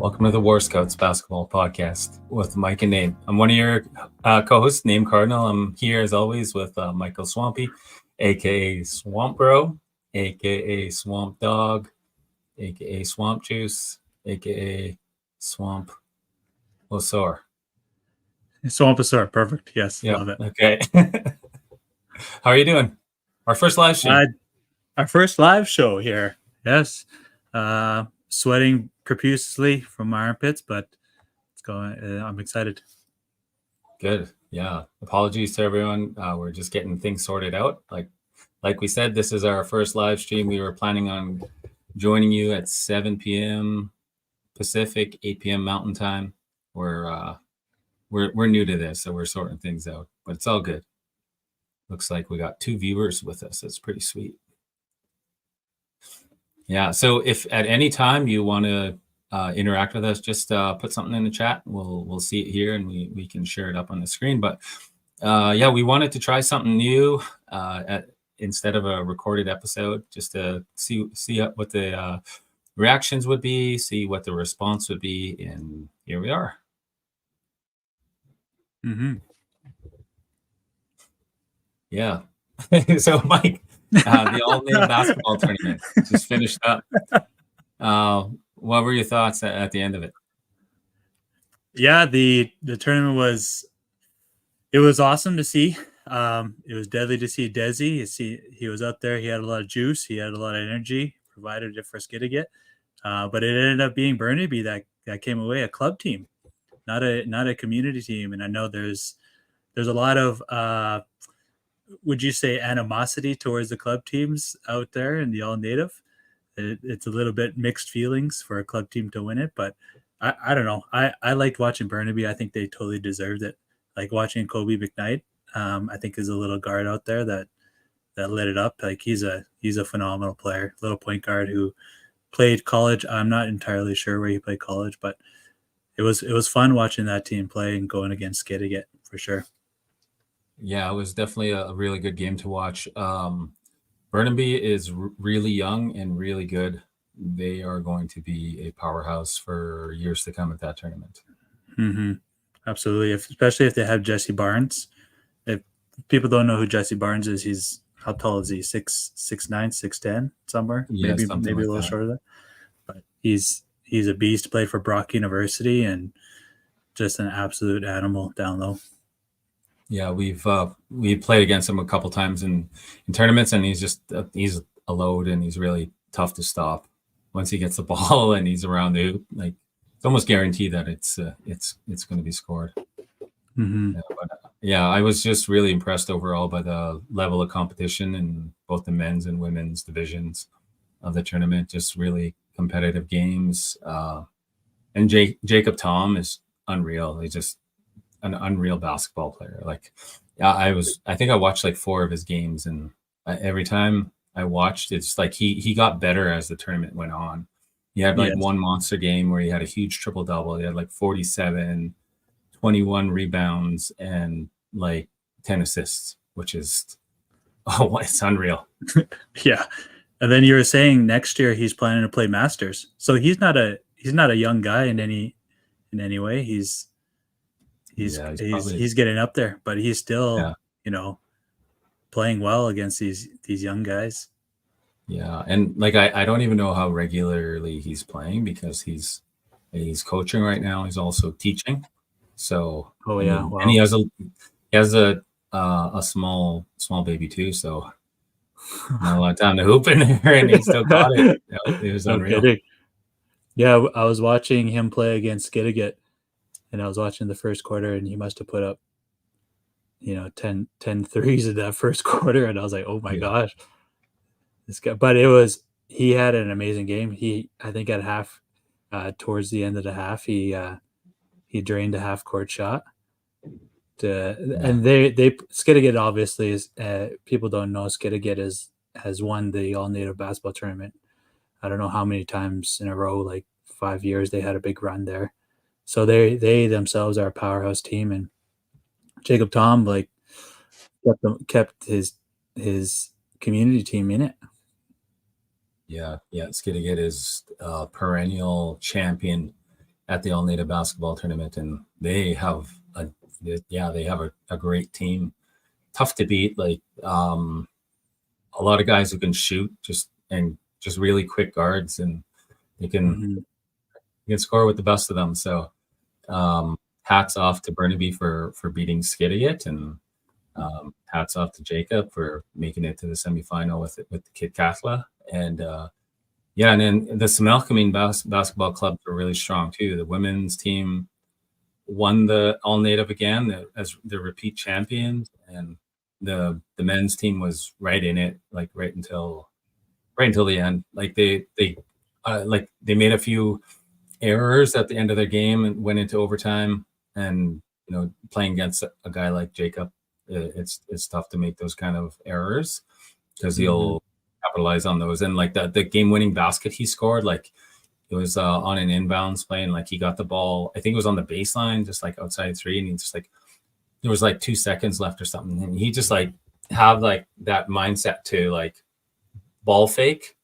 Welcome to the War Scouts Basketball Podcast with Mike and Name. I'm one of your co-hosts, Name Cardinal. I'm here as always with Michael Swampy, aka Swamp Bro, aka Swamp Dog, aka Swamp Juice, aka Swamp Osaur. Swamposaur, perfect. Yes, Yeah. love it. Okay. How are you doing? Our first live stream. Our first live show here. Yes. Sweating profusely from my armpits, but it's going. I'm excited. Good. Yeah. Apologies to everyone. We're just getting things sorted out. Like we said, this is our first live stream. We were planning on joining you at 7 p.m. Pacific, 8 p.m. Mountain Time. We're new to this, so we're sorting things out, but it's all good. Looks like we got 2 viewers with us. That's pretty sweet. Yeah. So if at any time you want to interact with us, just put something in the chat. We'll see it here and we can share it up on the screen. But yeah, we wanted to try something new instead of a recorded episode, just to see what the reactions would be, see what the response would be, and here we are. Mm-hmm. Yeah. So Mike, the all-name basketball tournament just finished up. What were your thoughts at the end of it? Yeah, the tournament was awesome to see. It was deadly to see Desi. He was up there. He had a lot of juice. He had a lot of energy. Provided it for Skidegate. But it ended up being Burnaby that came away a club team, not a community team. And I know there's a lot of would you say animosity towards the club teams out there in the all native. It's a little bit mixed feelings for a club team to win it, but I don't know. I liked watching Burnaby. I think they totally deserved it. Like watching Kobe McKnight, I think is a little guard out there that lit it up. Like he's a phenomenal player, little point guard who played college. I'm not entirely sure where he played college, but it was fun watching that team play and going against Skidegate for sure. Yeah, it was definitely a really good game to watch. Burnaby is really young and really good. They are going to be a powerhouse for years to come at that tournament. Mm-hmm. Absolutely, especially if they have Jesse Barnes. If people don't know who Jesse Barnes is, he's how tall is he? 6'9", 6'10", somewhere. Yeah, maybe like a little shorter than that. But he's a beast. Played for Brock University and just an absolute animal down low. Yeah, we played against him a couple times in tournaments, and he's a load, and he's really tough to stop. Once he gets the ball and he's around the hoop, like it's almost guaranteed that it's going to be scored. Mm-hmm. Yeah, I was just really impressed overall by the level of competition in both the men's and women's divisions of the tournament. Just really competitive games, and Jacob Tom is unreal. He's just an unreal basketball player. Like, I think I watched like 4 of his games, and every time I watched, it's like he got better as the tournament went on. He had like one monster game where he had a huge triple double. He had like 47, 21 rebounds, and like 10 assists, which is it's unreal. Yeah, and then you were saying next year he's planning to play Masters, so he's not a young guy in any way. He's getting up there, but he's still playing well against these young guys. Yeah, and like I don't even know how regularly he's playing because he's coaching right now. He's also teaching. So wow. And he has a small baby too. So not a lot of time to hoop in there, and he still got it. It was unreal. Kidding. Yeah, I was watching him play against Skidegate. And I was watching the first quarter, and he must have put up, 10 threes in that first quarter. And I was like, oh my gosh, this guy. But he had an amazing game. I think at half, towards the end of the half, he drained a half court shot. And they Skidegate obviously is, people don't know Skidegate has won the all native basketball tournament. I don't know how many times in a row, like 5 years, they had a big run there. So they themselves are a powerhouse team, and Jacob Tom kept his community team in it. Yeah. Skidegate is a perennial champion at the All Native basketball tournament, and they have a great team, tough to beat. Like a lot of guys who can shoot, just really quick guards, and you can Mm-hmm. you can score with the best of them. So hats off to Burnaby for beating Skidiot, and hats off to Jacob for making it to the semifinal with the Kid Kathla. And yeah, and then the Samelkameen basketball clubs are really strong too. The women's team won the All Native again as the repeat champions, and the men's team was right in it, like right until the end. Like they made a few errors at the end of their game and went into overtime. And playing against a guy like Jacob, it's tough to make those kind of errors because Mm-hmm. he'll capitalize on those. And like the game winning basket he scored, like it was on an inbounds play, and like he got the ball. I think it was on the baseline, just like outside three, and he just like there was like 2 seconds left or something, and he just like have like that mindset to like ball fake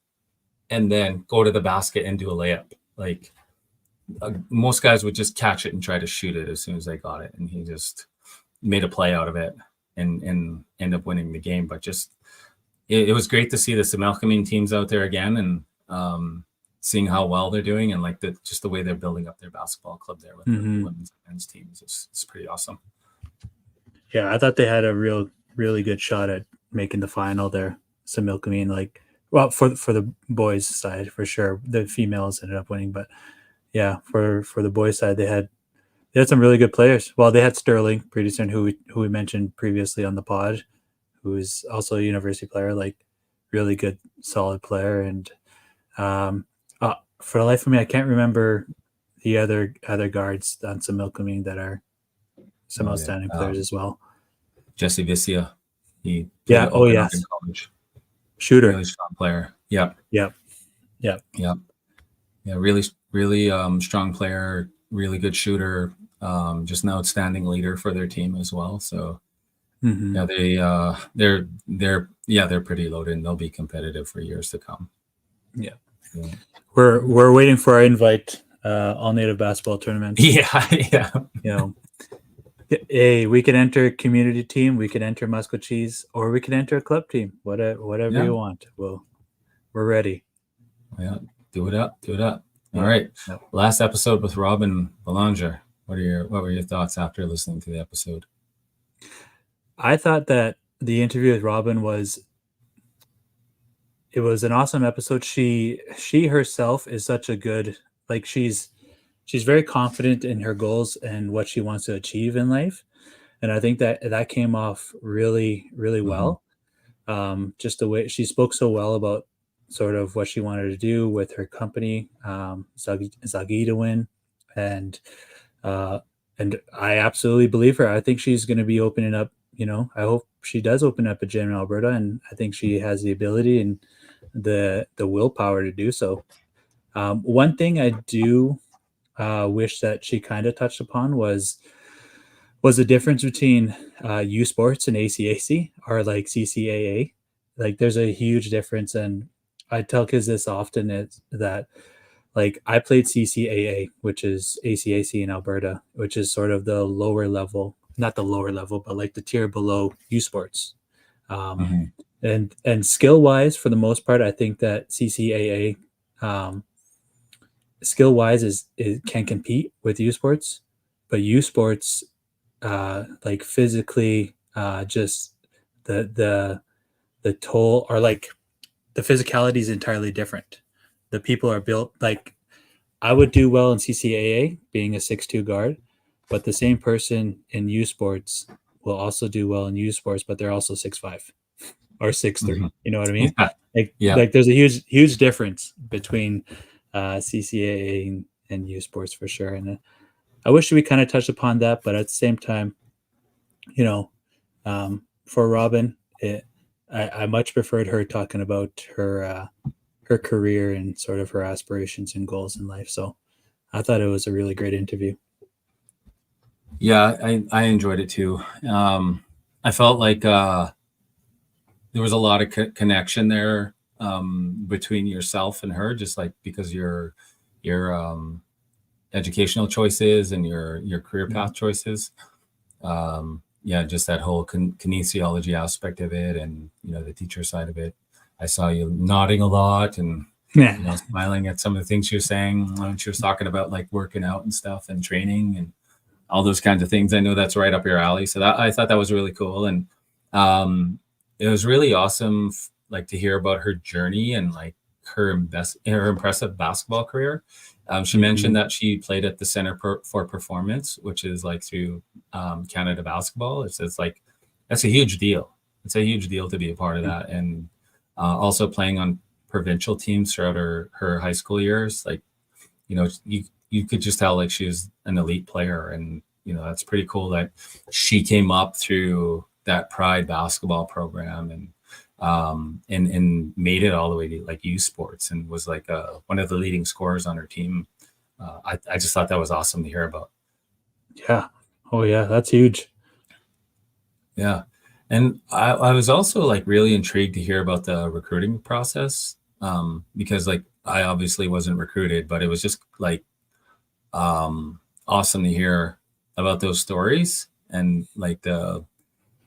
and then go to the basket and do a layup. Like most guys would just catch it and try to shoot it as soon as they got it, and he just made a play out of it and end up winning the game. But just it was great to see the Samelkameen teams out there again, and seeing how well they're doing, and like just the way they're building up their basketball club there with the Mm-hmm. women's and men's teams. It's pretty awesome. Yeah, I thought they had a really good shot at making the final there. Samilkameen, like, well, for the boys' side for sure. The females ended up winning, but yeah, for the boys' side, they had some really good players. Well, they had Sterling Peterson, who we mentioned previously on the pod, who is also a university player, like really good, solid player. And um, for the life of me, I can't remember the other guards on Samilkameen that are some Oh yeah, outstanding players as well. Jesse Vicia, he played Yeah. at Oh Okanagan yes. College. Shooter. Really strong player. Yeah, Yep. Yep. yeah, yeah. Really strong player. Really good shooter. Just an outstanding leader for their team as well. So Mm-hmm. yeah, they're pretty loaded, and they'll be competitive for years to come. Yeah. Yeah. We're waiting for our invite. All native basketball tournaments. Yeah, yeah. You know, hey, we can enter a community team, we can enter Musco Cheese, or we can enter a club team. Whatever Yeah. you want. We're ready. Yeah, do it up. All Yeah. right. Yep. Last episode with Robin Belanger. What were your thoughts after listening to the episode? I thought that the interview with Robin was an awesome episode. She herself is such a good, like, she's very confident in her goals and what she wants to achieve in life. And I think that came off really, really Mm-hmm. well. Just the way she spoke so well about sort of what she wanted to do with her company, Zagi to win, and uh, and I absolutely believe her. I think she's going to be opening up. I hope she does open up a gym in Alberta, and I think she has the ability and the willpower to do so. One thing I do wish that she kind of touched upon was the difference between U Sports and ACAC, or like CCAA. Like, there's a huge difference, and I tell kids this often, is that, like, I played CCAA, which is ACAC in Alberta, which is sort of the lower level, not the lower level, but like the tier below U Sports. Um, Mm-hmm. and skill wise, for the most part, I think that CCAA, skill wise, is can compete with U Sports, but U Sports, like, physically, just the toll, or like the physicality is entirely different. The people are built like, I would do well in CCAA being a 6'2" guard, but the same person in U Sports will also do well in U Sports, but they're also 6'5" or 6'3". Mm-hmm. You know what I mean? Yeah, Like, yeah. there's a huge difference between CCAA and U Sports for sure. And I wish we kind of touched upon that, but at the same time, you know, for Robin, I much preferred her talking about her career and sort of her aspirations and goals in life. So I thought it was a really great interview. Yeah, I enjoyed it too. I felt like there was a lot of connection there between yourself and her, just like because you're educational choices and your career path choices. Yeah, just that whole kinesiology aspect of it, and the teacher side of it. I saw you nodding a lot and Yeah. smiling at some of the things she was saying when she was talking about like working out and stuff and training and all those kinds of things. I know that's right up your alley. So that I thought that was really cool, and it was really awesome, like to hear about her journey and like her impressive basketball career. She mentioned that she played at the Center for Performance, which is like through Canada Basketball. It's like that's a huge deal. It's a huge deal to be a part of that, and also playing on provincial teams throughout her high school years. Like you could just tell like she was an elite player, and that's pretty cool that she came up through that Pride basketball program and made it all the way to like youth sports and was like one of the leading scorers on her team. I just thought that was awesome to hear about. Yeah. Oh yeah, that's huge. Yeah. And I was also like really intrigued to hear about the recruiting process, because like I obviously wasn't recruited, but it was just like awesome to hear about those stories, and like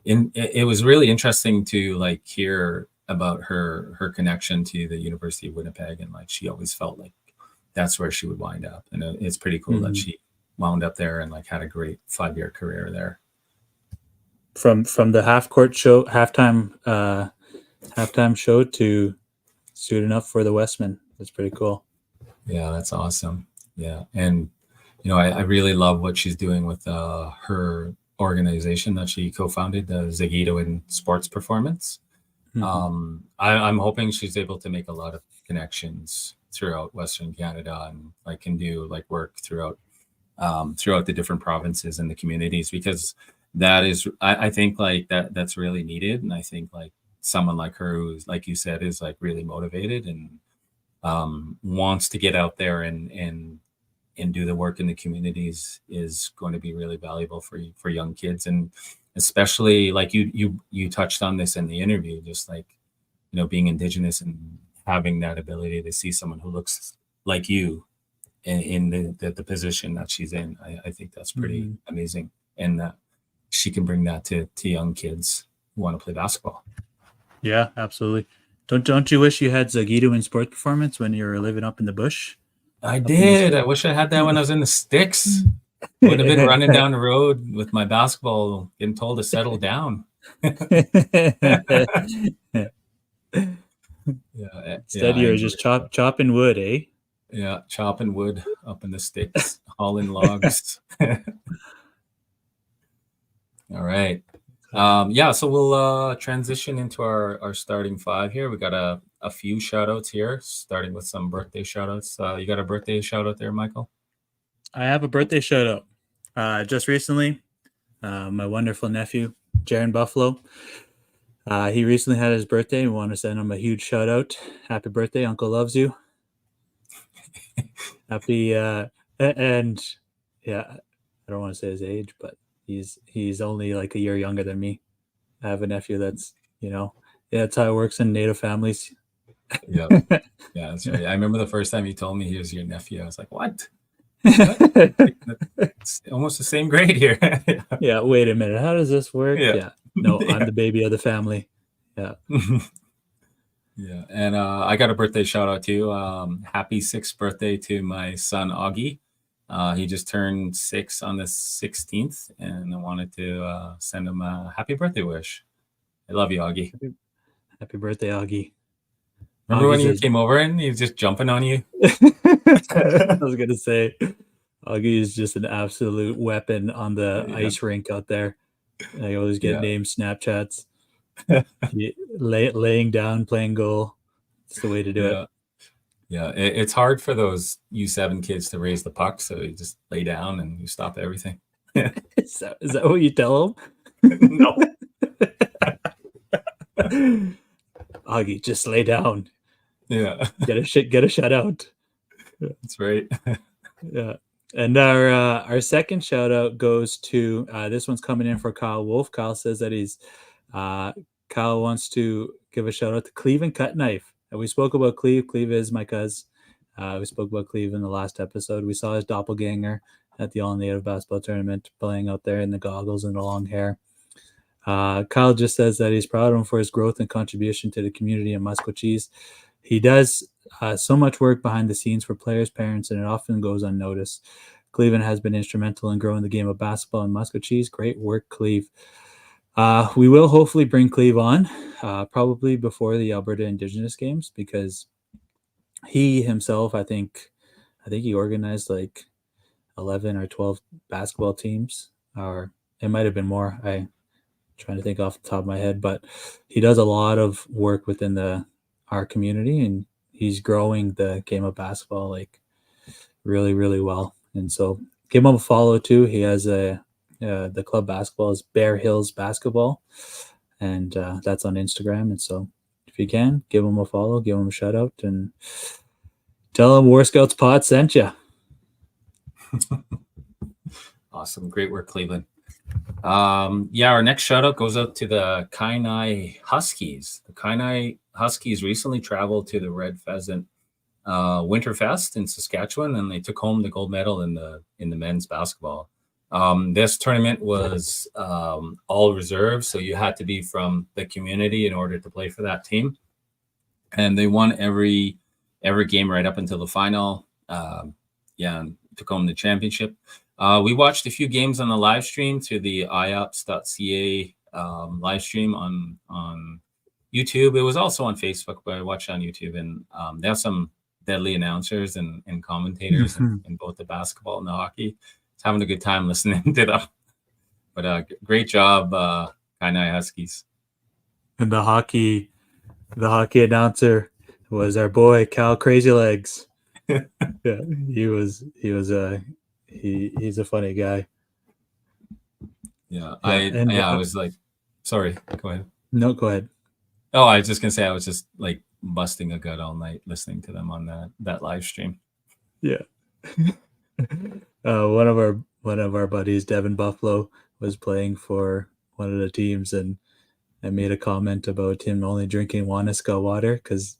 it was really interesting to like hear about her connection to the University of Winnipeg, and like she always felt like that's where she would wind up, and it's pretty cool that she wound up there and like had a great 5-year career there. From the halftime show to suiting up for the Westman. That's pretty cool. Yeah, that's awesome. Yeah, and I really love what she's doing with her organization that she co-founded, the Zagito in Sports Performance. I'm hoping she's able to make a lot of connections throughout Western Canada, and like can do like work throughout the different provinces and the communities, because that is I think like that's really needed. And I think like someone like her, who's like you said, is like really motivated and wants to get out there and do the work in the communities, is going to be really valuable for young kids. And especially like you touched on this in the interview, just like being Indigenous and having that ability to see someone who looks like you in the position that she's in. I think that's pretty amazing, and that she can bring that to young kids who want to play basketball. Yeah, absolutely. Don't you wish you had Zagito in Sports Performance when you were living up in the bush? I did. I wish I had that when I was in the sticks. I would have been running down the road with my basketball, getting told to settle down. Instead, you were just chopping wood, eh? Yeah, chopping wood up in the sticks, hauling logs. All right. Yeah, so we'll transition into our starting five here. We got a few shout outs here, starting with some birthday shout outs. You got a birthday shout out there, Michael? I have a birthday shout out. Just recently, my wonderful nephew, Jaron Buffalo, he recently had his birthday. We want to send him a huge shout out. Happy birthday, Uncle loves you. Happy and yeah, I don't want to say his age, but he's only like a year younger than me. I have a nephew that's that's how it works in Native families. Yeah, that's right. I remember the first time you told me he was your nephew. I was like, what? It's almost the same grade here. Yeah, wait a minute. How does this work? Yeah. No, Yeah. I'm the baby of the family. Yeah. Yeah. And I got a birthday shout out too. Happy 6th birthday to my son, Augie. He just turned 6 on the 16th, and I wanted to send him a happy birthday wish. I love you, Augie. Happy birthday, Augie. Remember when you came over and he was just jumping on you? I was going to say, Augie is just an absolute weapon on the ice rink out there. I always get named Snapchats. Laying down, playing goal. It's the way to do it. Yeah, it's hard for those U7 kids to raise the puck, so you just lay down and you stop everything. Is that what you tell them? No. Augie, just lay down. Yeah. Get a shutout. That's right. Yeah. And our second shout out goes to this one's coming in for Kyle Wolf. Kyle says that Kyle wants to give a shout out to Cleve and Cut Knife. And we spoke about Cleve. Cleve is my cuz. We spoke about Cleve in the last episode. We saw his doppelganger at the All Native Basketball Tournament playing out there in the goggles and the long hair. Kyle just says that he's proud of him for his growth and contribution to the community in Musquecheese. He does so much work behind the scenes for players, parents, and it often goes unnoticed. Cleveland has been instrumental in growing the game of basketball in Musquecheese. Great work, Cleve. We will hopefully bring Cleve on, probably before the Alberta Indigenous Games, because he himself, I think he organized like 11 or 12 basketball teams, or it might have been more. I'm trying to think off the top of my head, but he does a lot of work within our community, and he's growing the game of basketball like really, really well. And so give him a follow too. He has the club basketball is Bear Hills Basketball, and that's on Instagram. And so if you can, give him a follow, give him a shout out, and tell him War Scouts Pod sent you. Awesome. Great work, Cleveland. Our next shout out goes out to the Kainai Huskies. The Kainai Huskies recently traveled to the Red Pheasant Winterfest in Saskatchewan, and they took home the gold medal in the men's basketball. This tournament was all reserve, so you had to be from the community in order to play for that team. And they won every game right up until the final. And took home the championship. We watched a few games on the live stream through the iops.ca live stream on YouTube. It was also on Facebook, but I watched on YouTube, and they have some deadly announcers and commentators in both the basketball and the hockey. It's having a good time listening to them. But great job, Kainai Huskies. And the hockey announcer was our boy Cal Crazy Legs. Yeah, he's a funny guy. Yeah, I was like, sorry, go ahead. No, go ahead. Oh, I was just gonna say I was just like busting a gut all night listening to them on that live stream. Yeah. One of our buddies, Devin Buffalo, was playing for one of the teams, and I made a comment about him only drinking Waniska water because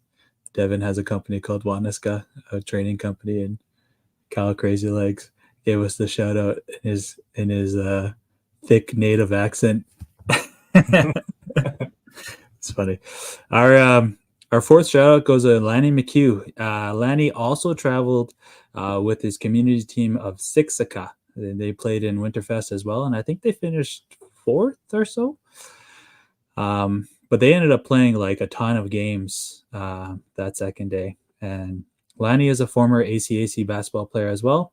Devin has a company called Waniska, a training company, and Cal Crazy Legs gave us the shout out in his thick native accent. It's funny. Our fourth shout out goes to Lanny McHugh. Lanny also traveled with his community team of Siksika. They played in Winterfest as well, and I think they finished fourth or so. But they ended up playing like a ton of games that second day. And Lanny is a former ACAC basketball player as well.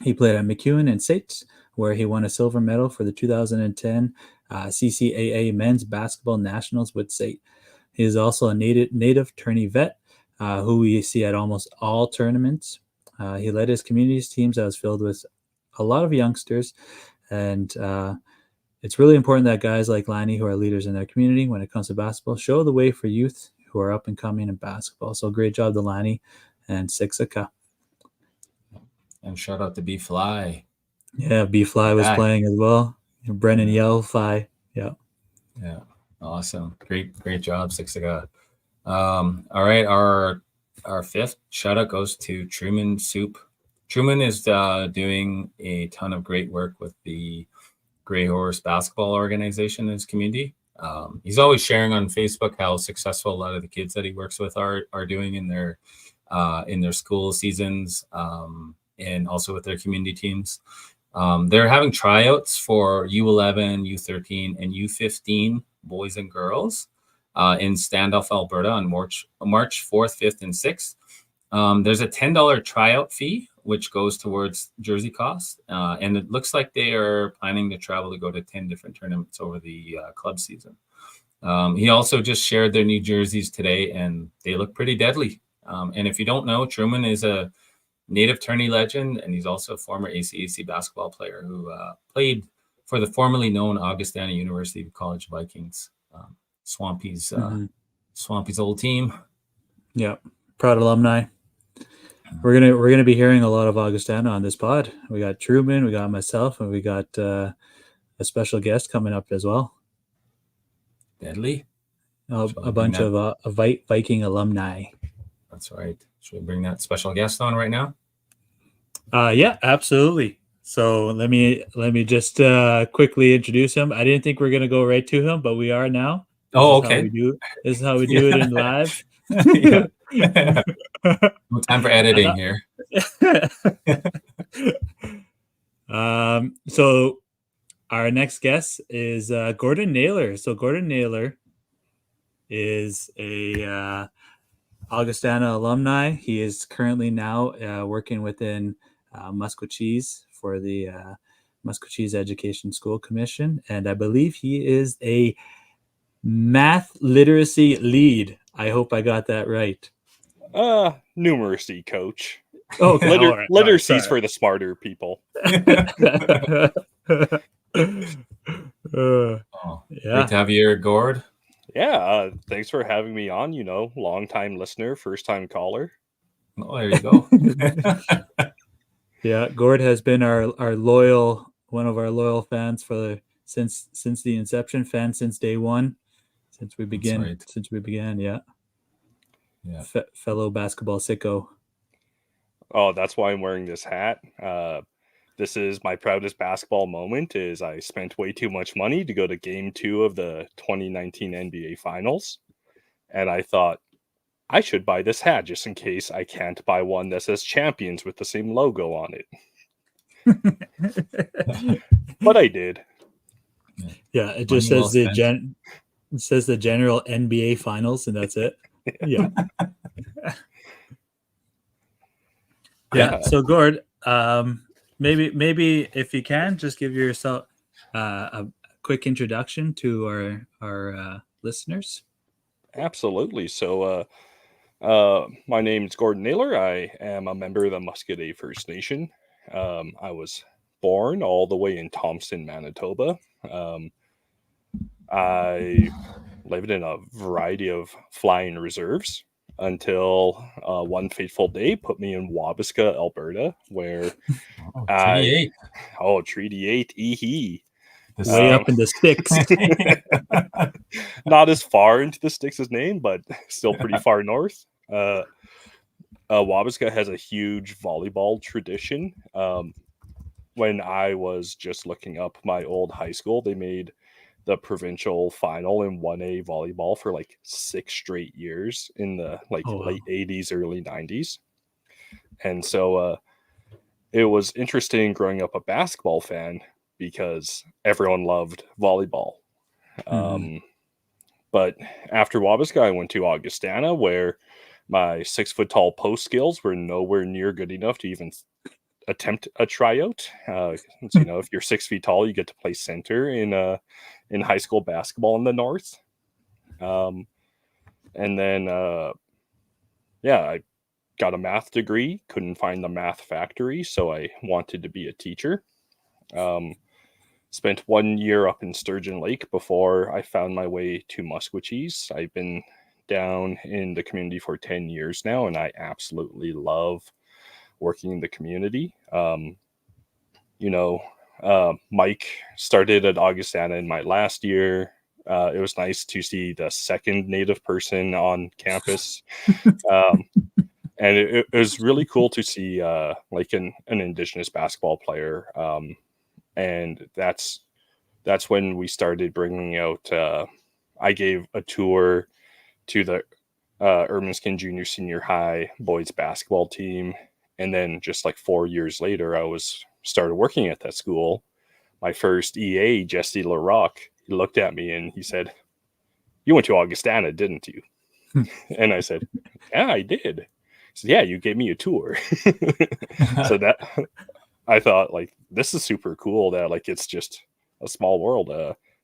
He played at McEwen and Sates, where he won a silver medal for the 2010 CCAA Men's Basketball Nationals with Sate. He is also a native tourney vet who we see at almost all tournaments. He led his community's teams that was filled with a lot of youngsters, and it's really important that guys like Lanny, who are leaders in their community when it comes to basketball, show the way for youth who are up and coming in basketball. So great job to Lanny and Siksika. And shout out to B Fly. Yeah, B Fly was playing as well. And Brennan Yell Fly. Yeah. Yeah. Awesome. Great job, Siksika. All right. Our fifth shout out goes to Truman Soup. Truman is doing a ton of great work with the Grey Horse basketball organization in his community. He's always sharing on Facebook how successful a lot of the kids that he works with are doing in their school seasons, and also with their community teams. They're having tryouts for U11, U13, and U15 boys and girls in Standoff, Alberta on March 4th, 5th, and 6th. There's a $10 tryout fee, which goes towards jersey costs. And it looks like they are planning to travel to go to 10 different tournaments over the club season. He also just shared their new jerseys today, and they look pretty deadly. And if you don't know, Truman is a native tourney legend, and he's also a former ACAC basketball player who played for the formerly known Augustana University College Vikings, Swampy's old team. Yeah, proud alumni. We're gonna be hearing a lot of Augustana on this pod. We got Truman, we got myself, and we got a special guest coming up as well. Deadly. A bunch of Viking alumni. That's right. Should we bring that special guest on right now? Yeah, absolutely. So let me just quickly introduce him. I didn't think we are gonna go right to him, but we are now. This Oh, is how we okay. do. This is how we do it Yeah. in live. Yeah. No time for I editing thought- here. So our next guest is Gordon Naylor. So Gordon Naylor is a Augustana alumni. He is currently now working within Musquecheese for the Musquecheese Education School Commission, and I believe he is a math literacy lead. I hope I got that right. Numeracy, coach. Okay, all right. Literacy's for the smarter people. Oh, Yeah. great to have you here, Gord. Yeah, thanks for having me on. Long time listener, first time caller. Oh, there you go. Yeah, Gord has been one of our loyal fans since the inception, fan since day one, since we began. Yeah. Fellow basketball sicko. Oh, that's why I'm wearing this hat. This is my proudest basketball moment. Is I spent way too much money to go to Game 2 of the 2019 NBA Finals, and I thought I should buy this hat just in case I can't buy one that says Champions with the same logo on it. But I did. Yeah, it just says it says the general NBA Finals, and that's it. Yeah. Yeah. So Gord, maybe if you can just give yourself a quick introduction to our listeners. Absolutely. So, my name is Gordon Naylor. I am a member of the Musqueam First Nation. I was born all the way in Thompson, Manitoba. I lived in a variety of flying reserves until one fateful day put me in Wabasca, Alberta, where Treaty 8. Treaty 8, ee-hee. Way up in the sticks. Not as far into the sticks as Nain, but still pretty far north. Wabasca has a huge volleyball tradition. When I was just looking up my old high school, they made the provincial final in 1A volleyball for like 6 straight years in the late 80s, early 90s. And so it was interesting growing up a basketball fan because everyone loved volleyball. But after Wabasca, I went to Augustana, where my 6 foot tall post skills were nowhere near good enough to even attempt a tryout. If you're 6 feet tall, you get to play center in high school basketball in the north. And then I got a math degree, couldn't find the math factory, so I wanted to be a teacher. Spent 1 year up in Sturgeon Lake before I found my way to Musquecheese. I've been down in the community for 10 years now, and I absolutely love working in the community. Mike started at Augustana in my last year. It was nice to see the second Native person on campus. And it was really cool to see an Indigenous basketball player. And that's when we started bringing out, I gave a tour to the Ermineskin Junior Senior High boys basketball team. And then just like 4 years later, I started working at that school. My first EA, Jesse LaRock, he looked at me and he said, "You went to Augustana, didn't you?" And I said, "Yeah, I did." He said, "Yeah, you gave me a tour." So that I thought, like, this is super cool that like it's just a small world.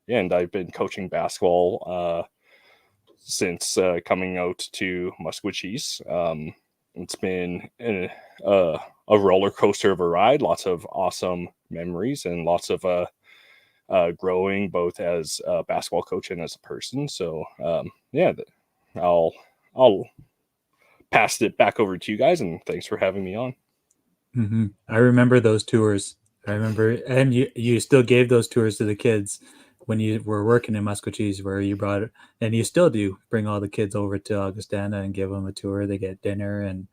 And I've been coaching basketball since coming out to Musquecheese. It's been a roller coaster of a ride, lots of awesome memories and lots of growing both as a basketball coach and as a person. So I'll pass it back over to you guys, and thanks for having me on. Mm-hmm. I remember those tours. And you still gave those tours to the kids when you were working in Musquecheese, where you and you still do bring all the kids over to Augustana and give them a tour. They get dinner and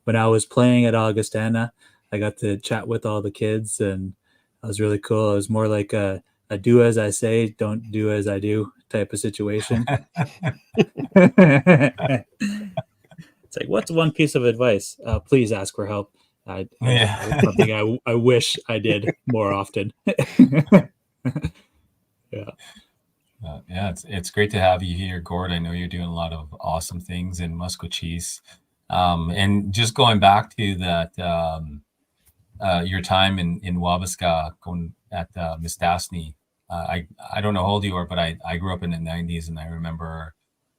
when I was playing at Augustana, I got to chat with all the kids, and that was really cool. It was more like a do as I say, don't do as I do type of situation. It's like, what's one piece of advice? Please ask for help. It's something I wish I did more often. Yeah. Yeah, it's great to have you here, Gord. I know you're doing a lot of awesome things in Musquecheese. And just going back to that, your time in Wabasca, going at Mistassini. I don't know how old you are, but I grew up in the 90s, and I remember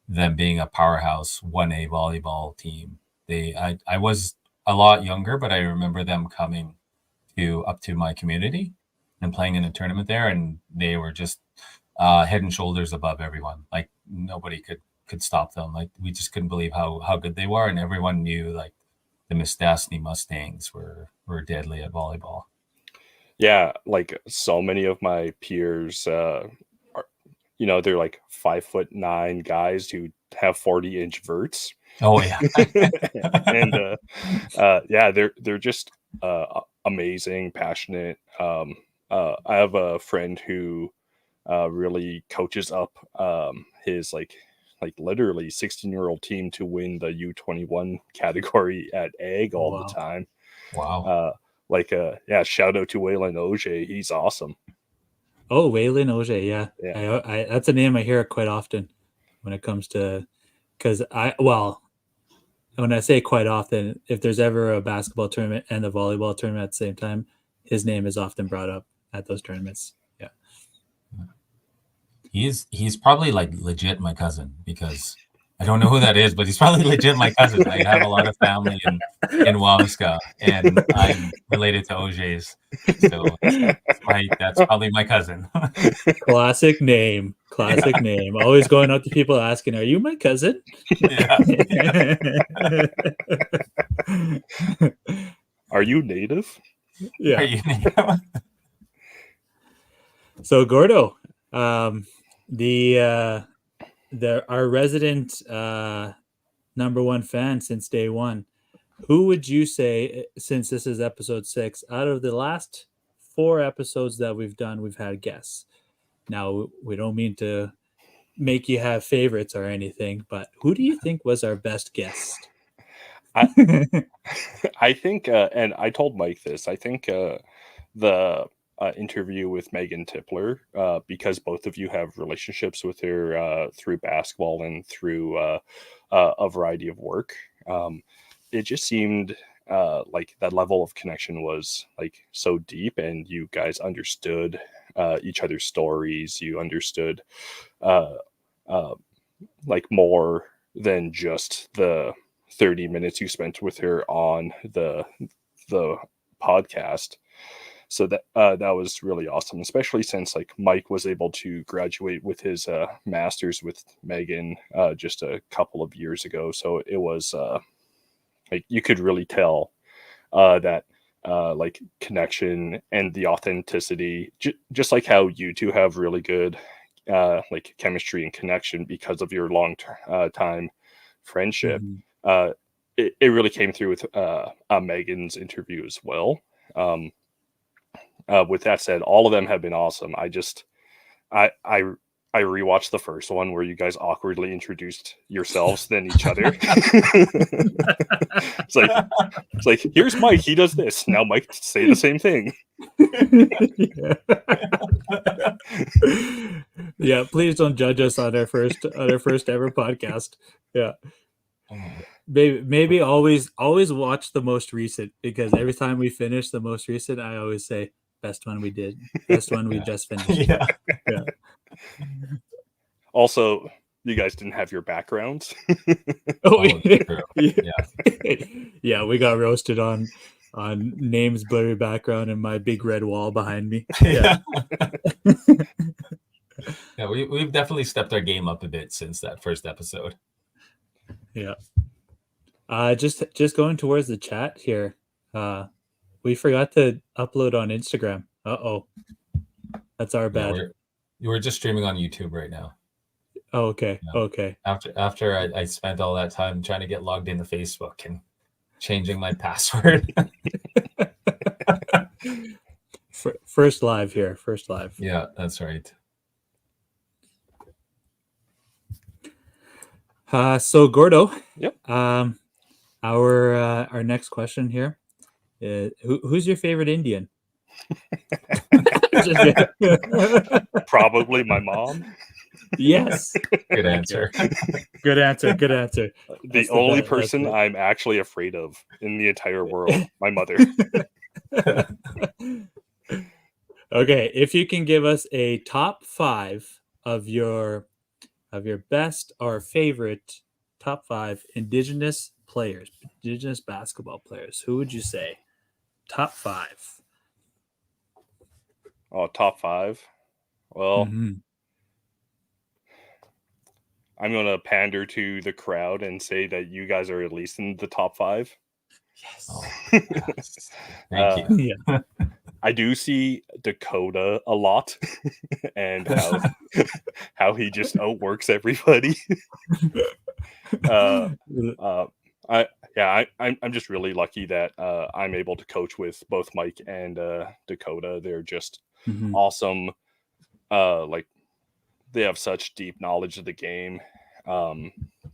them being a powerhouse 1A volleyball team. I was a lot younger, but I remember them coming up to my community and playing in a tournament there, and they were just head and shoulders above everyone. Like nobody could stop them. Like we just couldn't believe how good they were, and everyone knew like the Mistassini Mustangs were deadly at volleyball. Yeah, like so many of my peers, are, they're like 5'9" guys who have 40-inch verts. Oh yeah, and yeah, they're just amazing, passionate. I have a friend who really coaches up his like literally 16-year-old team to win the U21 category at Egg all the time. Wow. Yeah, shout out to Waylon Auger. He's awesome. Oh, Waylon Auger, yeah. Yeah. I that's a name I hear quite often when it comes to, because when I say quite often, if there's ever a basketball tournament and a volleyball tournament at the same time, his name is often brought up at those tournaments. Yeah. He's probably like legit my cousin, because I don't know who that is, but he's probably legit my cousin. I have a lot of family in Wabasca, and I'm related to Auger's. So that's probably my cousin. Classic name. Always going up to people asking, "Are you my cousin?" Yeah. Are you native? Yeah. Are you So Gordo, our resident number one fan since day one, who would you say, since this is episode 6, out of the last 4 episodes that we've done, we've had guests. Now, we don't mean to make you have favorites or anything, but who do you think was our best guest? I think, and I told Mike this, I think the interview with Megan Tippler, because both of you have relationships with her through basketball and through a variety of work. It just seemed like that level of connection was like so deep, and you guys understood each other's stories. You understood like more than just the 30 minutes you spent with her on the podcast. So that was really awesome, especially since like Mike was able to graduate with his master's with Megan just a couple of years ago. So it was like you could really tell that like connection and the authenticity, just like how you two have really good like chemistry and connection because of your long time friendship. Mm-hmm. It really came through with Megan's interview as well. With that said, all of them have been awesome. I rewatched the first one where you guys awkwardly introduced yourselves, then each other. It's like, here's Mike. He does this. Now Mike, say the same thing. Yeah, please don't judge us on our first ever podcast. Yeah. Maybe always watch the most recent, because every time we finish the most recent, I always say best one we did, best one we just finished. Yeah. Also, you guys didn't have your backgrounds. Yeah, we got roasted on names, blurry background, and my big red wall behind me. Yeah. Yeah, we've definitely stepped our game up a bit since that first episode. Yeah. Just going towards the chat here. We forgot to upload on Instagram. Uh-oh. That's our bad. We're just streaming on YouTube right now. Oh, okay. Yeah. Okay. After I spent all that time trying to get logged into Facebook, and changing my password. First live here. First live. Yeah, that's right. So Gordo. Yep. Our next question here. Who's your favorite Indian? Just kidding. Probably my mom. Yes. Good answer. Good answer. Good answer. The only person I'm actually afraid of in the entire world, my mother. Okay, if you can give us a top 5 of your best or favorite top 5 Indigenous players, Indigenous basketball players, who would you say? Top 5. Oh, top 5. Well, Mhm. I'm gonna pander to the crowd and say that you guys are at least in the top 5. Yes. Oh, yes. Thank you. Yeah. I do see Dakota a lot, and how he just outworks everybody. I'm just really lucky that I'm able to coach with both Mike and Dakota. They're just Mhm. awesome. Like they have such deep knowledge of the game, and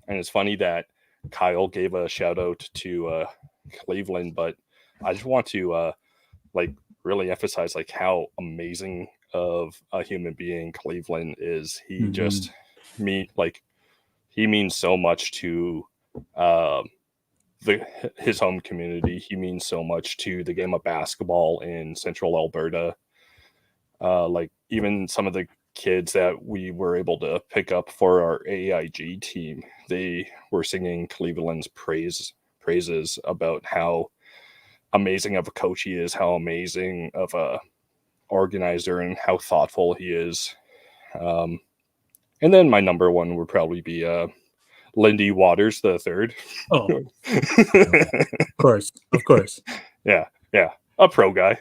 it's funny that Kyle gave a shout out to Cleveland, but I just want to like really emphasize like how amazing of a human being Cleveland is. He Mhm. just he means so much to uh, his home community. He means so much to the game of basketball in Central Alberta. Like even some of the kids that we were able to pick up for our AIG team, they were singing Cleveland's praises about how amazing of a coach he is, how amazing of a organizer, and how thoughtful he is. And then my number one would probably be Lindy Waters the third. Oh, of course. Yeah, a pro guy.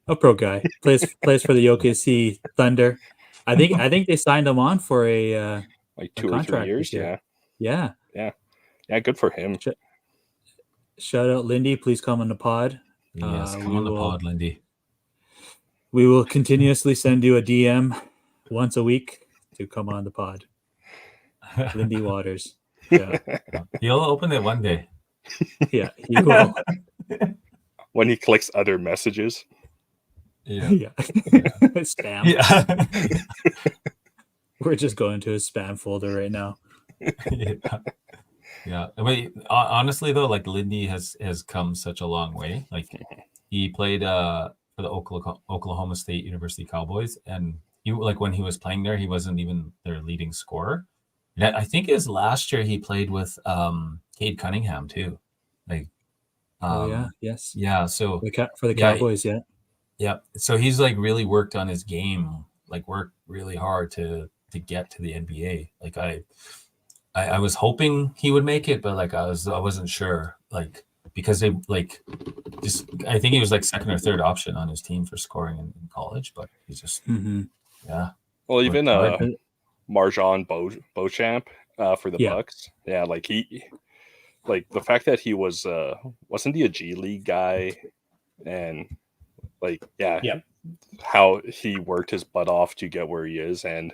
A pro guy plays for the OKC Thunder. I think they signed him on for a Like a 2 or 3 contract years. this year. Yeah. Good for him. Shout out Lindy, please come on the pod. Yes, come on the pod, Lindy. We will continuously send you a DM once a week to come on the pod. Lindy Waters. Yeah. He'll open it one day. Yeah, he will. When he clicks other messages. Yeah. Spam. Yeah. We're just going to his spam folder right now. Yeah. Wait, honestly though, like Lindy has come such a long way. Like he played for the Oklahoma State University Cowboys, and he, like when he was playing there, he wasn't even their leading scorer. And I think his last year he played with Cade Cunningham too. Like yes. Yeah, so for the Cowboys, yeah. Yeah. So he's like really worked on his game, like worked really hard to get to the NBA. Like I was hoping he would make it, but like I wasn't sure. Like because they like just I think he was like second or third option on his team for scoring in college, but he's just yeah. Well, even Marjon Beauchamp for the Bucks. Yeah, like like the fact that he wasn't he a G League guy, and like how he worked his butt off to get where he is, and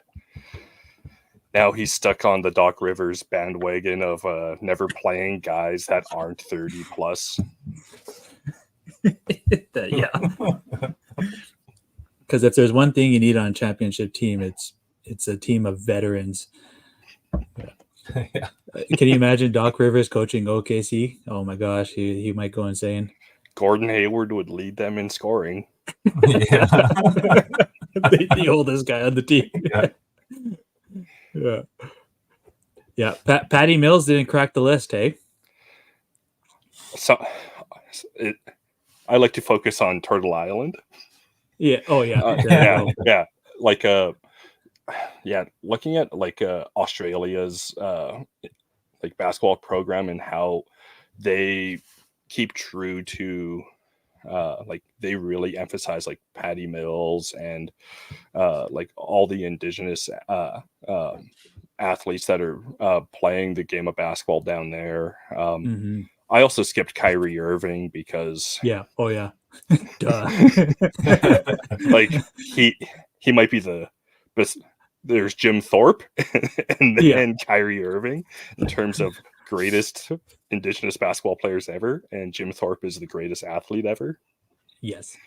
now he's stuck on the Doc Rivers bandwagon of never playing guys that aren't 30 plus. Yeah. Because if there's one thing you need on a championship team, it's a team of veterans. Yeah. Can you imagine Doc Rivers coaching OKC? Oh my gosh, he might go insane. Gordon Hayward would lead them in scoring. The oldest guy on the team. Yeah. Patty Mills didn't crack the list, hey? So I like to focus on Turtle Island. Yeah. Oh yeah. Yeah. Like looking at like Australia's like basketball program and how they keep true to like they really emphasize like Patty Mills and like all the indigenous athletes that are playing the game of basketball down there. I also skipped Kyrie Irving because Yeah. Oh yeah. Duh. like he might be the best. There's Jim Thorpe and Yeah. then Kyrie Irving in terms of greatest Indigenous basketball players ever, and Jim Thorpe is the greatest athlete ever. Yes.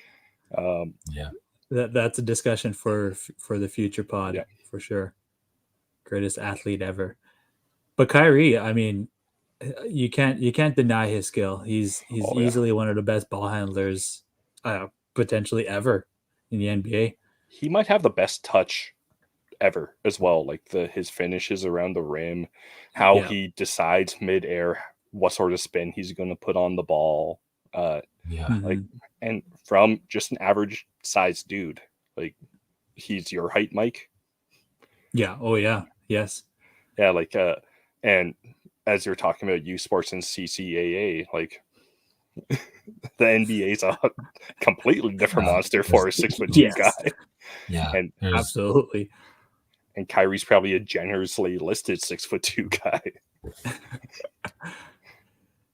Yeah. That's a discussion for the future pod, Yeah. for sure. Greatest athlete ever. But Kyrie, I mean, you can't deny his skill. He's Oh, yeah. easily one of the best ball handlers potentially ever in the NBA. He might have the best touch ever as well. Like his finishes around the rim, how Yeah. he decides midair what sort of spin he's going to put on the ball. Yeah. Like, and from just an average sized dude, like he's your height, Mike. Yeah. Oh yeah. Yes. Yeah. Like, and as you're talking about U Sports and CCAA, like the NBA is a completely different monster for a 6'2" Yes. guy. Yeah. And Absolutely. and Kyrie's probably a generously listed 6'2" guy.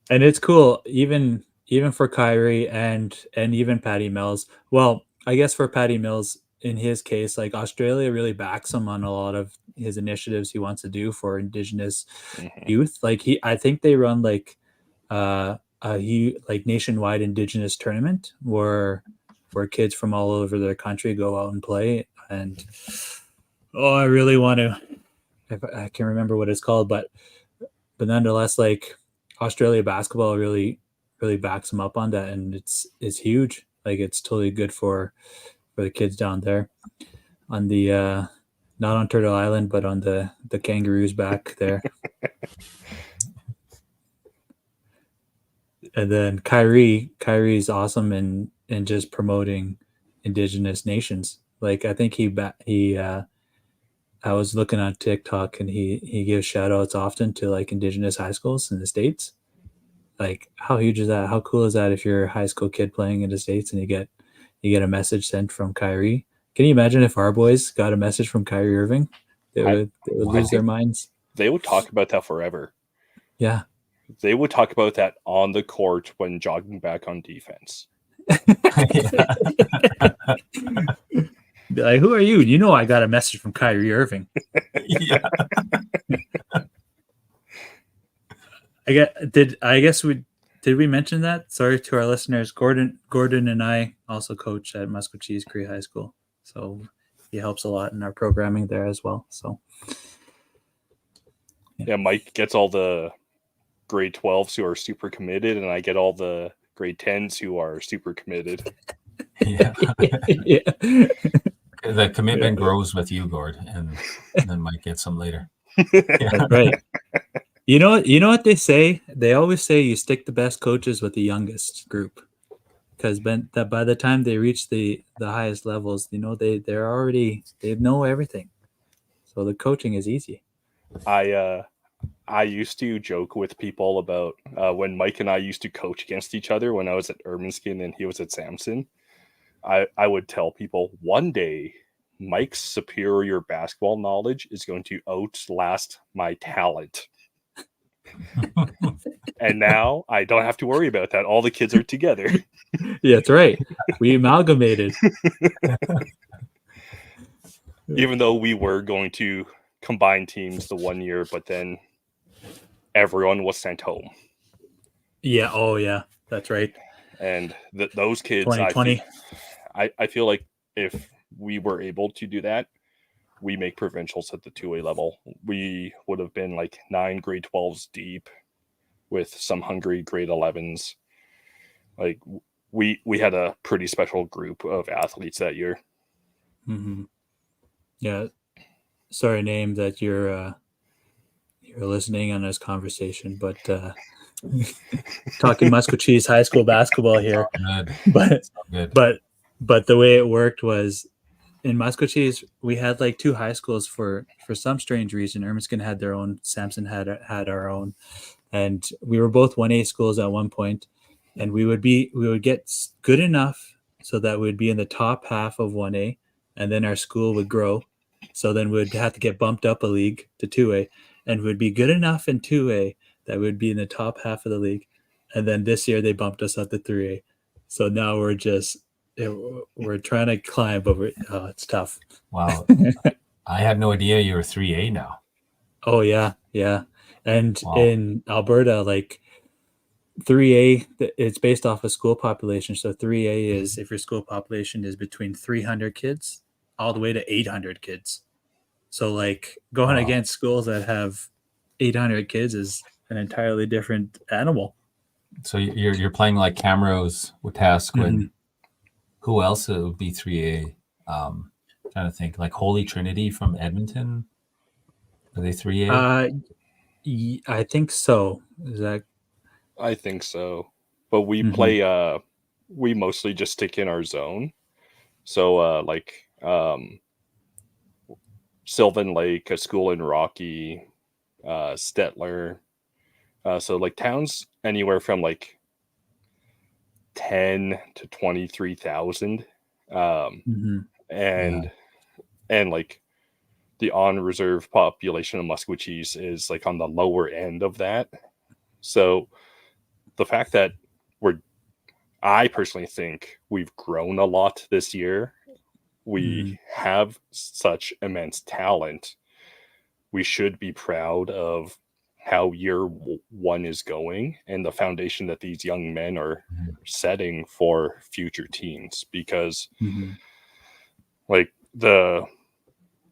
And it's cool, even for Kyrie and even Patty Mills. Well, I guess for Patty Mills, in his case, like Australia really backs him on a lot of his initiatives he wants to do for Indigenous youth. Like I think they run like like nationwide Indigenous tournament where kids from all over their country go out and play. And I really want to. I can't remember what it's called, but nonetheless, like Australia basketball really backs them up on that, and it's huge. Like it's totally good for the kids down there on the not on Turtle Island, but on the kangaroos back there. And then Kyrie's awesome in just promoting Indigenous nations. Like I think I was looking on TikTok and he gives shout outs often to like Indigenous high schools in the States. Like how huge is that? How cool is that if you're a high school kid playing in the States and you get a message sent from Kyrie? Can you imagine if our boys got a message from Kyrie Irving? They would lose their minds. They would talk about that forever. Yeah. They would talk about that on the court when jogging back on defense. Be like, who are you? You know I got a message from Kyrie Irving. Yeah. Did we mention that? Sorry to our listeners. Gordon and I also coach at Musquecheese Cree High School, so he helps a lot in our programming there as well. So yeah, Mike gets all the grade 12s who are super committed, and I get all the grade 10s who are super committed. Yeah. Yeah. The commitment grows with you, Gord, and then Mike gets some later. That's right. You know what they say? They always say you stick the best coaches with the youngest group, because by the time they reach the highest levels, they know everything. So the coaching is easy. I used to joke with people about when Mike and I used to coach against each other when I was at Ermineskin and he was at Samson. I would tell people one day Mike's superior basketball knowledge is going to outlast my talent. And now I don't have to worry about that. All the kids are together. Yeah, that's right. We amalgamated. Even though we were going to combine teams the one year, but then everyone was sent home. Yeah. Oh, yeah. That's right. And those kids, 2020. I feel like if we were able to do that, we make provincials at the 2A level. We would have been like 9 grade 12s deep with some hungry grade 11s. Like we had a pretty special group of athletes that year. Mm-hmm. Yeah. Sorry, name that you're listening on this conversation, but talking Musquecheese High School basketball here. But the way it worked was in Musquecheese, we had like 2 high schools for some strange reason. Ermiskin had their own, Samson had our own, and we were both 1A schools at one point, and we would get good enough so that we'd be in the top half of 1A, and then our school would grow. So then we'd have to get bumped up a league to 2A, and we'd be good enough in 2A that we'd be in the top half of the league. and then this year they bumped us up to 3A. So now we're trying to climb, but it's tough. Wow. I had no idea you were 3A now. Oh yeah. And Wow. in Alberta, like 3A, it's based off of school population. So 3A is if your school population is between 300 kids all the way to 800 kids. So like going Wow. against schools that have 800 kids is an entirely different animal. So you're playing like Camrose with Task when who else would be 3A? Trying to think, like Holy Trinity from Edmonton. Are they 3A? I think so. Is that? I think so. But we play we mostly just stick in our zone. So like Sylvan Lake, a school in Rocky, Stettler. So like towns anywhere from like 10 to 23,000. And like the on reserve population of Musquechies is like on the lower end of that. So the fact that I personally think we've grown a lot this year. We have such immense talent. We should be proud of how year one is going and the foundation that these young men are setting for future teams, because like the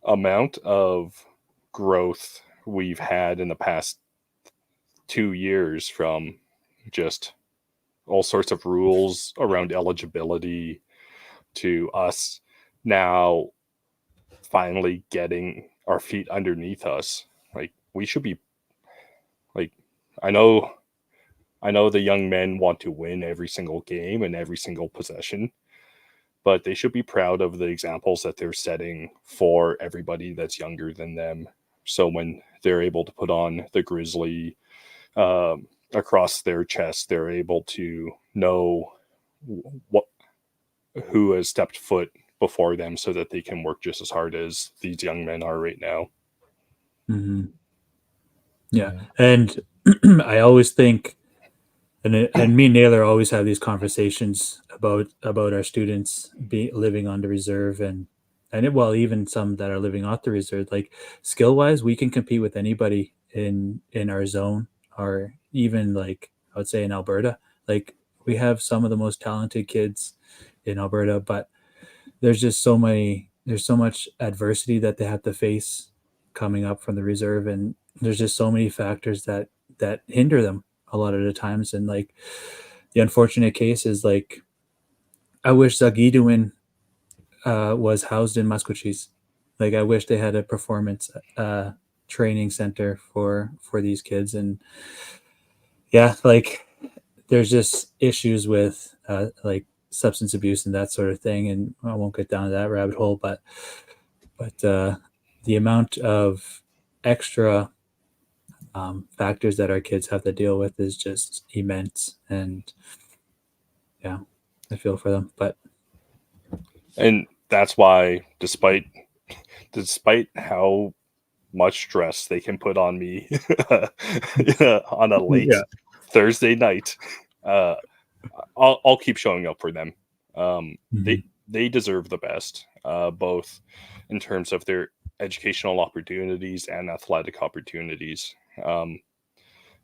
amount of growth we've had in the past 2 years, from just all sorts of rules around eligibility to us now finally getting our feet underneath us. Like we should be like, I know the young men want to win every single game and every single possession, but they should be proud of the examples that they're setting for everybody that's younger than them. So when they're able to put on the Grizzly across their chest, they're able to know who has stepped foot before them, so that they can work just as hard as these young men are right now. Yeah. And I always think, and me and Naylor always have these conversations about our students living on the reserve, and even some that are living off the reserve. Like skill wise, we can compete with anybody in our zone, or even like I would say in Alberta. Like we have some of the most talented kids in Alberta, but there's so much adversity that they have to face coming up from the reserve, and there's just so many factors that hinder them a lot of the times. And like the unfortunate case is like I wish Zagidwin was housed in Musquechies. Like I wish they had a performance training center for these kids. And yeah, like there's just issues with like substance abuse and that sort of thing, and I won't get down that rabbit hole, but the amount of extra factors that our kids have to deal with is just immense. And yeah, I feel for them. And that's why, despite how much stress they can put on me on a late Thursday night, I'll keep showing up for them. They deserve the best, both in terms of their educational opportunities and athletic opportunities.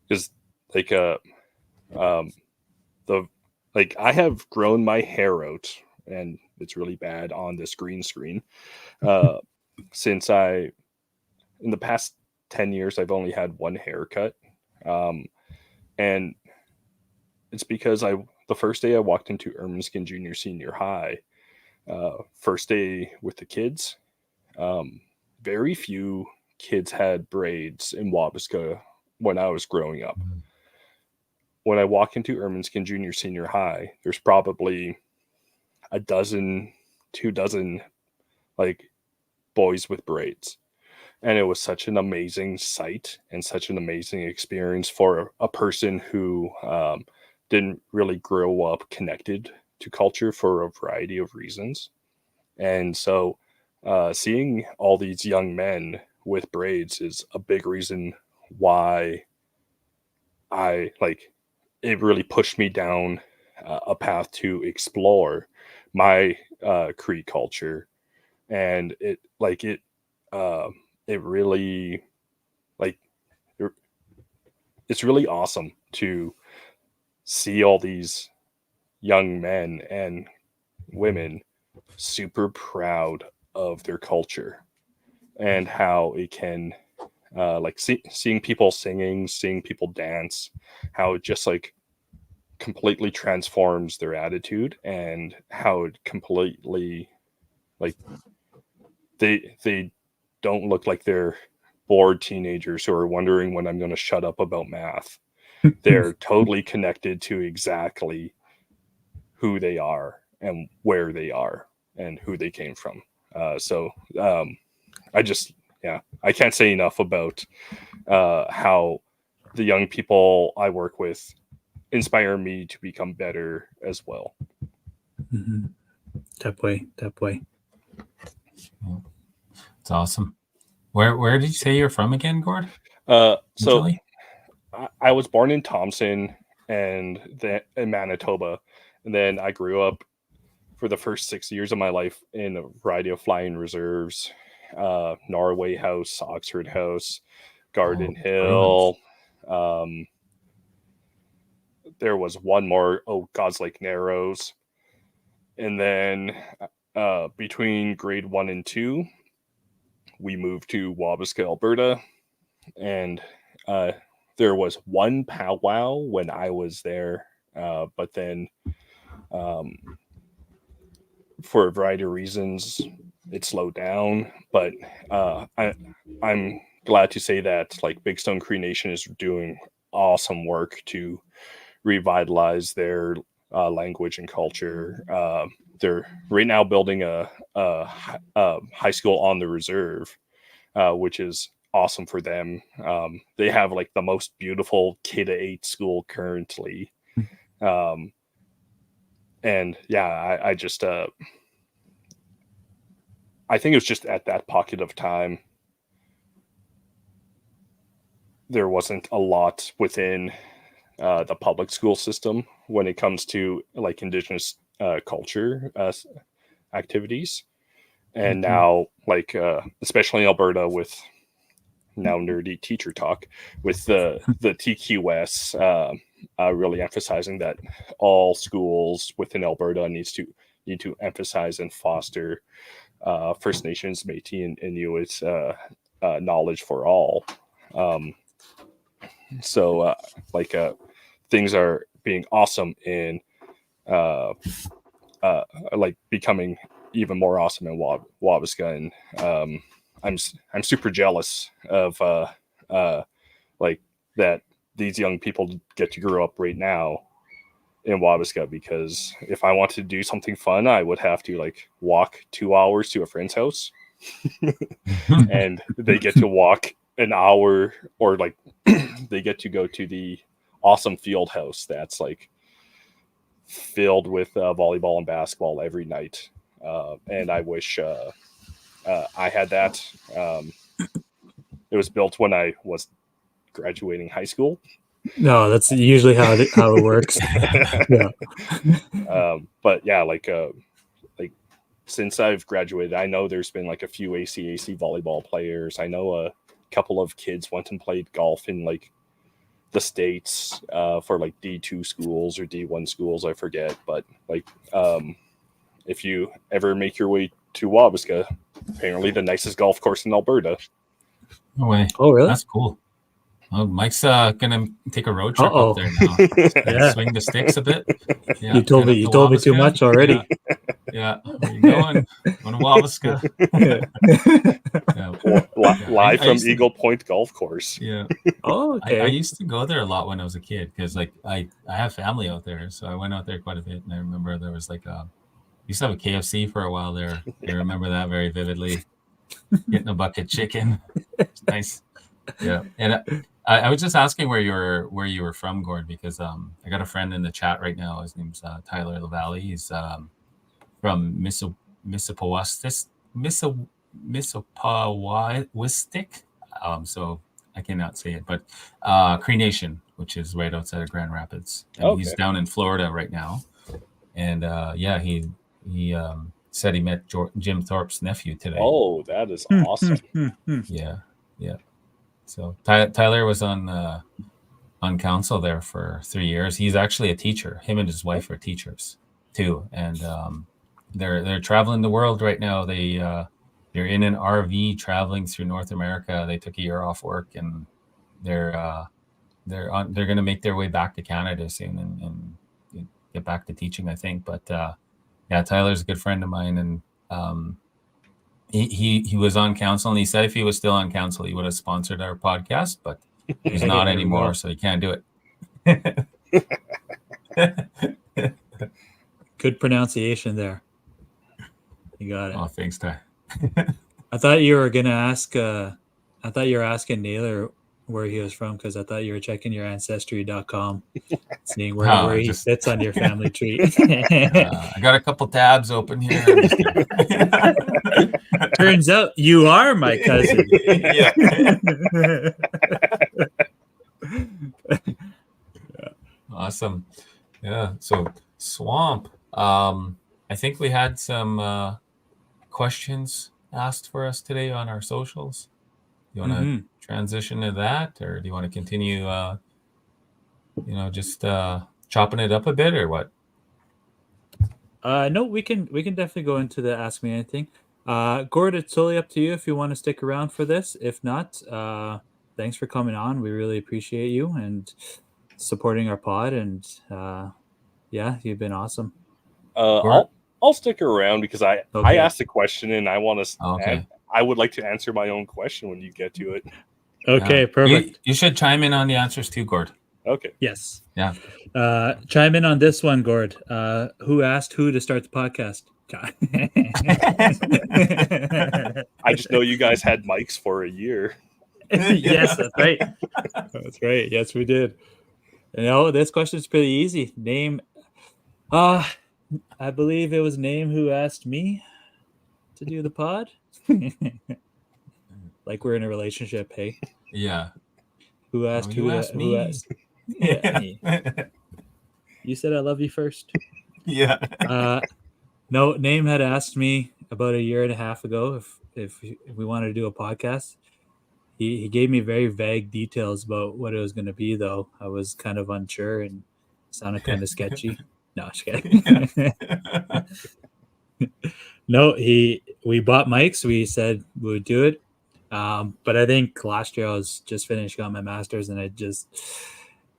Because I have grown my hair out, and it's really bad on this green screen. Since in the past 10 years, I've only had one haircut. And it's because the first day I walked into Ermineskin Junior Senior High, first day with the kids, very few kids had braids in Wabasca when I was growing up. When I walk into Ermineskin Junior Senior High, there's probably a dozen, 2 dozen, like boys with braids. And it was such an amazing sight and such an amazing experience for a person who didn't really grow up connected to culture for a variety of reasons. And so seeing all these young men with braids is a big reason why it really pushed me down a path to explore my Cree culture, and it really like it- it's really awesome to see all these young men and women super proud of their culture and how it can seeing people singing, seeing people dance, how it just like completely transforms their attitude, and how it completely like they don't look like they're bored teenagers who are wondering when I'm going to shut up about math. They're totally connected to exactly who they are and where they are and who they came from. So I just, yeah, I can't say enough about how the young people I work with inspire me to become better as well. Mm-hmm. That way. It's awesome. Where did you say you're from again, Gord? So I was born in Thompson and then in Manitoba, and then I grew up for the first 6 years of my life in a variety of flying reserves, Norway House, Oxford House, Garden Hill. There was one more, God's Lake Narrows. And then between grade 1 and 2, we moved to Wabasca, Alberta. And there was one powwow when I was there. But then for a variety of reasons, it slowed down. But I'm glad to say that like Big Stone Cree Nation is doing awesome work to revitalize their language and culture. They're right now building a high school on the reserve, which is awesome for them. They have like the most beautiful K-8 school currently. And yeah, I just I think it was just at that pocket of time there wasn't a lot within the public school system when it comes to like Indigenous culture activities. And now, like especially in Alberta, with now nerdy teacher talk, with the TQS really emphasizing that all schools within Alberta need to emphasize and foster First Nations, Métis, and Inuit knowledge for all. So things are being awesome in like becoming even more awesome in Wabasca, and I'm super jealous of like that these young people get to grow up right now in Wabasca, because if I wanted to do something fun, I would have to like walk 2 hours to a friend's house, and they get to walk an hour, or like they get to go to the awesome field house that's like filled with volleyball and basketball every night. And I wish I had that. It was built when I was graduating high school. No, that's usually how it works. Yeah. But yeah, like since I've graduated, I know there's been like a few ACAC volleyball players. I know a couple of kids went and played golf in like the States for like D2 schools or D1 schools, I forget. But like if you ever make your way to Wabasca, apparently the nicest golf course in Alberta. No way. Oh, really? That's cool. Oh, Mike's gonna take a road trip up there now. Yeah. Swing the sticks a bit. Yeah, You told me too much already. Yeah. Where you going? Going to Wabasca. Live from Eagle Point Golf Course. Yeah. Oh, okay. I used to go there a lot when I was a kid, because like I have family out there, so I went out there quite a bit. And I remember there was like used to have a KFC for a while there. I remember that very vividly. Getting a bucket chicken. It's nice. Yeah. And I was just asking where you were from, Gord, because I got a friend in the chat right now. His name's Tyler LaValle. He's from Mississippi. So I cannot say it, but Cree Nation, which is right outside of Grand Rapids, and he's Okay. down in Florida right now. And yeah, he said he met Jim Thorpe's nephew today. Oh, that is Hmm, awesome. Yeah. So Tyler was on council there for 3 years. He's actually a teacher. Him and his wife are teachers too, and they're traveling the world right now. They're in an RV traveling through North America. They took a year off work, and they're going to make their way back to Canada soon and get back to teaching, I think. But yeah, Tyler's a good friend of mine, and he was on council, and he said if he was still on council, he would have sponsored our podcast, but he's not There we anymore, go. so he can't do it. Good pronunciation there. You got it. Oh, thanks, Ty. I thought you were gonna ask. I thought you were asking Naylor where he was from, because I thought you were checking your ancestry.com, seeing where he fits on your family tree. I got a couple tabs open here. I'm just kidding. Turns out you are my cousin. Yeah. Awesome. Yeah. So Swamp. I think we had some questions asked for us today on our socials. You want to transition to that, or do you want to continue? Just chopping it up a bit, or what? No, we can definitely go into the Ask Me Anything. Gord, it's totally up to you if you want to stick around for this. If not, thanks for coming on. We really appreciate you and supporting our pod. And yeah, you've been awesome. I'll stick around because I asked a question and I want to. Okay. I would like to answer my own question when you get to it. Okay, perfect. You should chime in on the answers too, Gord. Okay. Yes. Yeah. Chime in on this one, Gord. Who asked who to start the podcast? I just know you guys had mics for a year. Yes, that's right. That's right. Yes, we did. This question is pretty easy. Name. I believe it was Name who asked me to do the pod. Like we're in a relationship, hey? Yeah. Who asked who asked me? Who asked? Yeah. You said I love you first. Yeah. No, Name had asked me about a year and a half ago if we wanted to do a podcast. He gave me very vague details about what it was going to be, though. I was kind of unsure and sounded kind of sketchy. No, just kidding. No, we bought mics. We said we would do it. But I think last year I was just finishing on my master's, and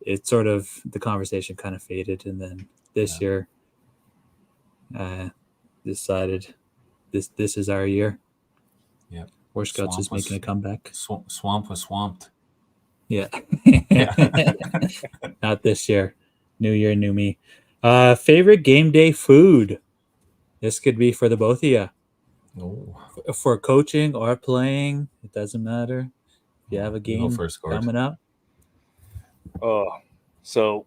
it sort of, the conversation kind of faded. And then this year, decided this is our year. Yeah. War Scouts is making a comeback. Swamp was swamped. Yeah. Not this year. New year, new me. Favorite game day food? This could be for the both of you. Oh. For coaching or playing, it doesn't matter. If you have a game coming up. So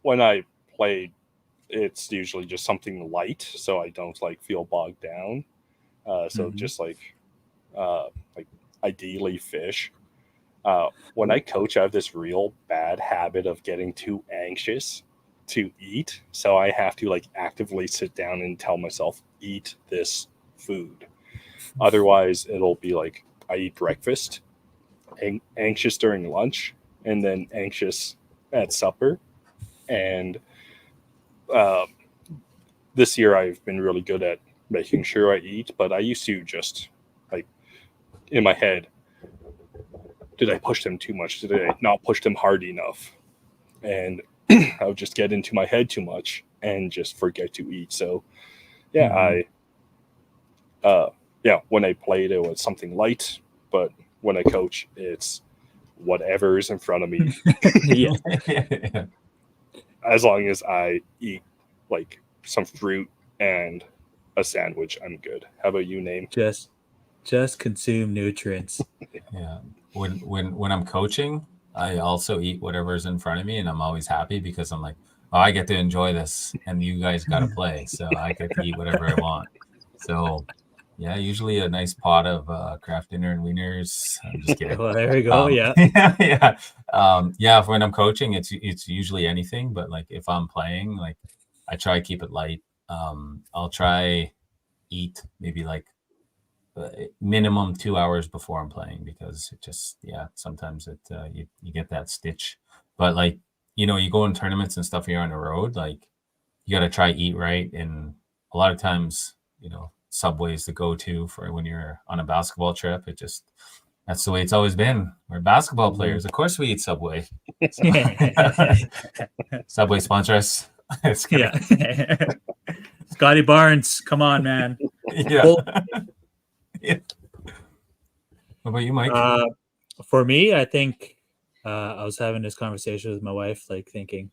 when I play, it's usually just something light, so I don't feel bogged down. So just ideally fish. When I coach, I have this real bad habit of getting too anxious to eat, so I have to actively sit down and tell myself, eat this food. Otherwise it'll be I eat breakfast, anxious during lunch, and then anxious at supper. And this year I've been really good at making sure I eat, but I used to just in my head, did I push them too much? Did I not push them hard enough? And I would just get into my head too much and just forget to eat. So when I played, it was something light, but when I coach, it's whatever is in front of me. Yeah. As long as I eat some fruit and a sandwich, I'm good. How about you, Name? Just consume nutrients. Yeah. When I'm coaching, I also eat whatever's in front of me, and I'm always happy because I'm like, oh, I get to enjoy this, and you guys got to play, so I get to eat whatever I want. So Yeah, usually a nice pot of Kraft dinner and wieners. I'm just kidding. Well, there we go. Yeah. Yeah. Yeah, when I'm coaching, it's usually anything, but like if I'm playing, like I try to keep it light. I'll try eat maybe like minimum 2 hours before I'm playing, because it just, yeah, sometimes you get that stitch. But like, you go in tournaments and stuff, you're on the road, like you got to try eat right. And a lot of times, Subway's the go-to for when you're on a basketball trip. That's the way it's always been. We're basketball players. Of course we eat Subway. So, Subway sponsor us. It's great. Yeah. Scotty Barnes, come on, man. Yeah. Well, Yeah. What about you, Mike? For me, I think I was having this conversation with my wife, like thinking,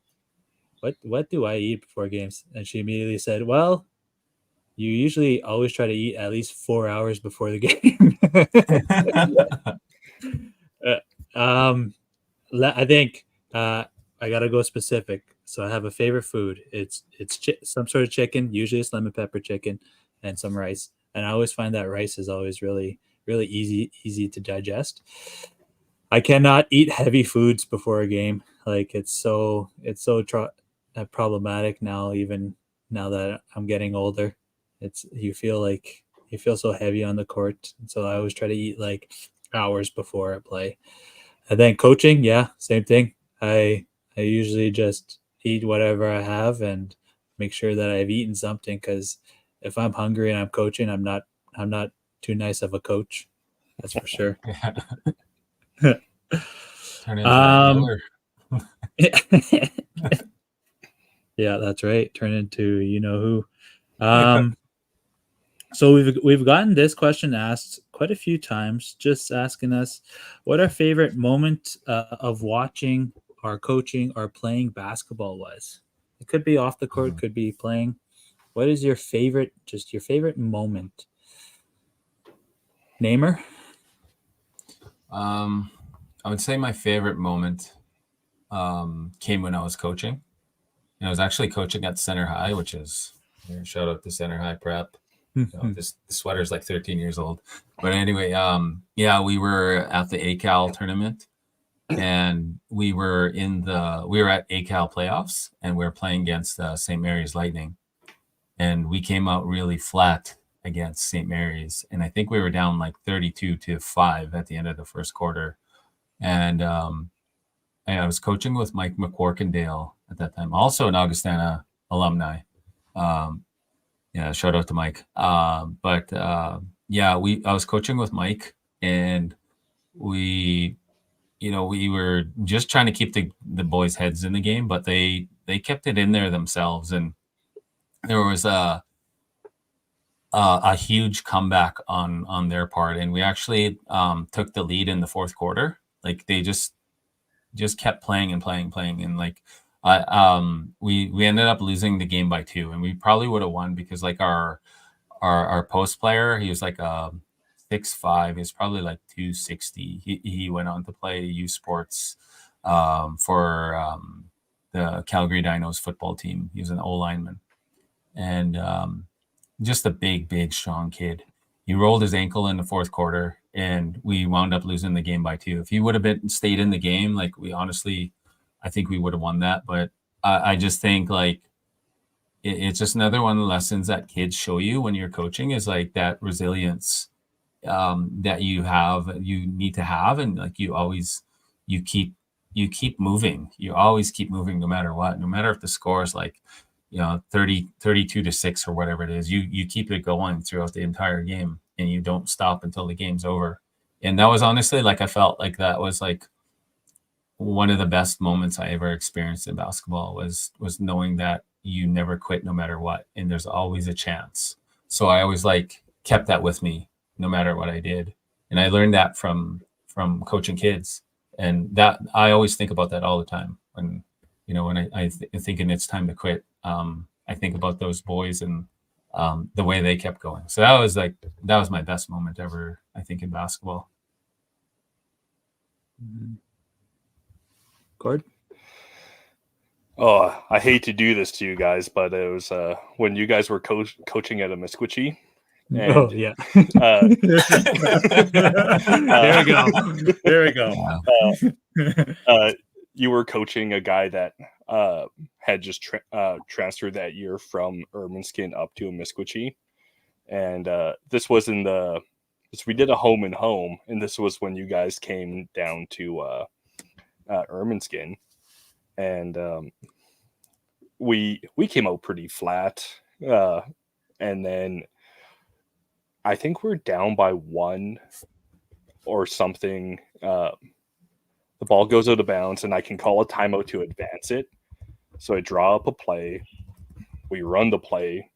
what do I eat before games? And she immediately said, well, you usually always try to eat at least 4 hours before the game. I think I gotta go specific. So I have a favorite food. It's some sort of chicken. Usually it's lemon pepper chicken and some rice. And I always find that rice is always really easy to digest. I cannot eat heavy foods before a game. Like problematic now. Even now that I'm getting older, you feel so heavy on the court. And so I always try to eat like hours before I play. And then coaching, yeah, same thing. I usually just eat whatever I have and make sure that I've eaten something, because if I'm hungry and I'm coaching, I'm not too nice of a coach. That's for sure. Turn into that Naylor. Yeah, that's right. Turn into you know who. So we've gotten this question asked quite a few times, just asking us what our favorite moment of watching or coaching or playing basketball was. It could be off the court, could be playing. What is your favorite moment? Namer? I would say my favorite moment came when I was coaching. And I was actually coaching at Center High, which is, shout out to Center High Prep. This sweater is like 13 years old. But anyway, yeah, we were at the ACAL tournament, and we were at ACAL playoffs, and we were playing against St. Mary's Lightning, and we came out really flat against St. Mary's, and I think we were down like 32-5 at the end of the first quarter, and I was coaching with Mike McQuarkendale at that time, also an Augustana alumni. Yeah, shout out to Mike. Yeah, I was coaching with Mike, and we were just trying to keep the boys' heads in the game, but they kept it in there themselves, and there was a huge comeback on their part, and we actually took the lead in the fourth quarter. Like they just kept playing and playing, and like we ended up losing the game by 2, and we probably would have won, because like our post player, he was like 6'5", he's probably like 260. He went on to play U Sports for the Calgary Dinos football team. He was an O lineman, and just a big strong kid. He rolled his ankle in the fourth quarter, and we wound up losing the game by 2. If he would have stayed in the game, like I think we would have won that. But I just think like it's just another one of the lessons that kids show you when you're coaching, is like that resilience that you need to have, and like you keep moving. You always keep moving, no matter what, no matter if the score is like 32-6 or whatever it is. You keep it going throughout the entire game, and you don't stop until the game's over. And that was honestly, like, I felt like that was like one of the best moments I ever experienced in basketball, was knowing that you never quit no matter what, and there's always a chance. So I always like kept that with me no matter what I did. And I learned that from coaching kids, and that I always think about that all the time when thinking it's time to quit. I think about those boys and the way they kept going. So that was my best moment ever, I think, in basketball. Gord? Oh, I hate to do this to you guys, but it was when you guys were coaching at a Mesquite, And, oh yeah. There we go. You were coaching a guy that had just transferred that year from Ermineskin up to Amiskwaci, and this was we did a home and home, and this was when you guys came down to Ermineskin, and we came out pretty flat, and then I think we're down by 1 or something. The ball goes out of bounds, and I can call a timeout to advance it. So I draw up a play. We run the play.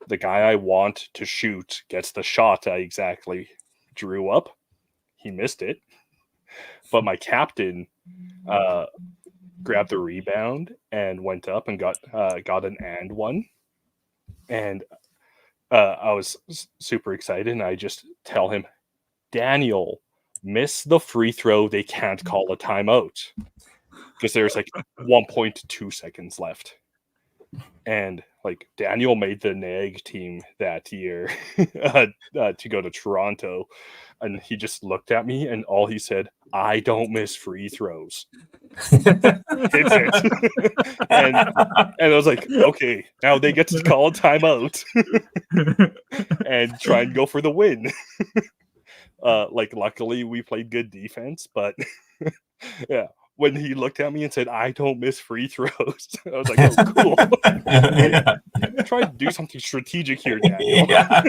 The guy I want to shoot gets the shot I exactly drew up. He missed it. But my captain grabbed the rebound and went up and got an and one. And I was super excited, and I just tell him, Daniel, miss the free throw. They can't call a timeout because there's like 1.2 seconds left. And like Daniel made the NAG team that year to go to Toronto, and he just looked at me and all he said, I don't miss free throws. Hits it. and I was like, okay, now they get to call a timeout and try and go for the win. Like luckily we played good defense, but yeah, when he looked at me and said, I don't miss free throws, I was like, oh, cool. Yeah. Try to do something strategic here, Daniel. Yeah.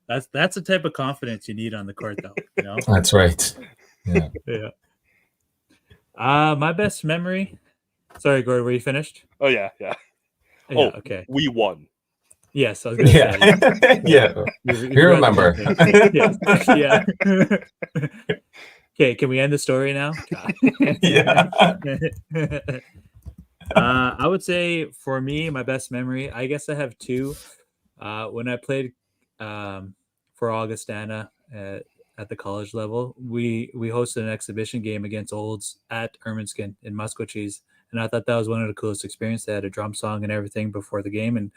That's the type of confidence you need on the court, though. You know? That's right. Yeah. Yeah. My best memory. Sorry, Gord, were you finished? Oh yeah. Yeah. Okay. We won. Yes, I was going to say. Yeah. You remember. Yeah. Okay, can we end the story now? Yeah. I would say for me, my best memory, I guess I have 2. When I played for Augustana at the college level, we hosted an exhibition game against Olds at Ermineskin in Muskwachees, and I thought that was one of the coolest experiences. They had a drum song and everything before the game, and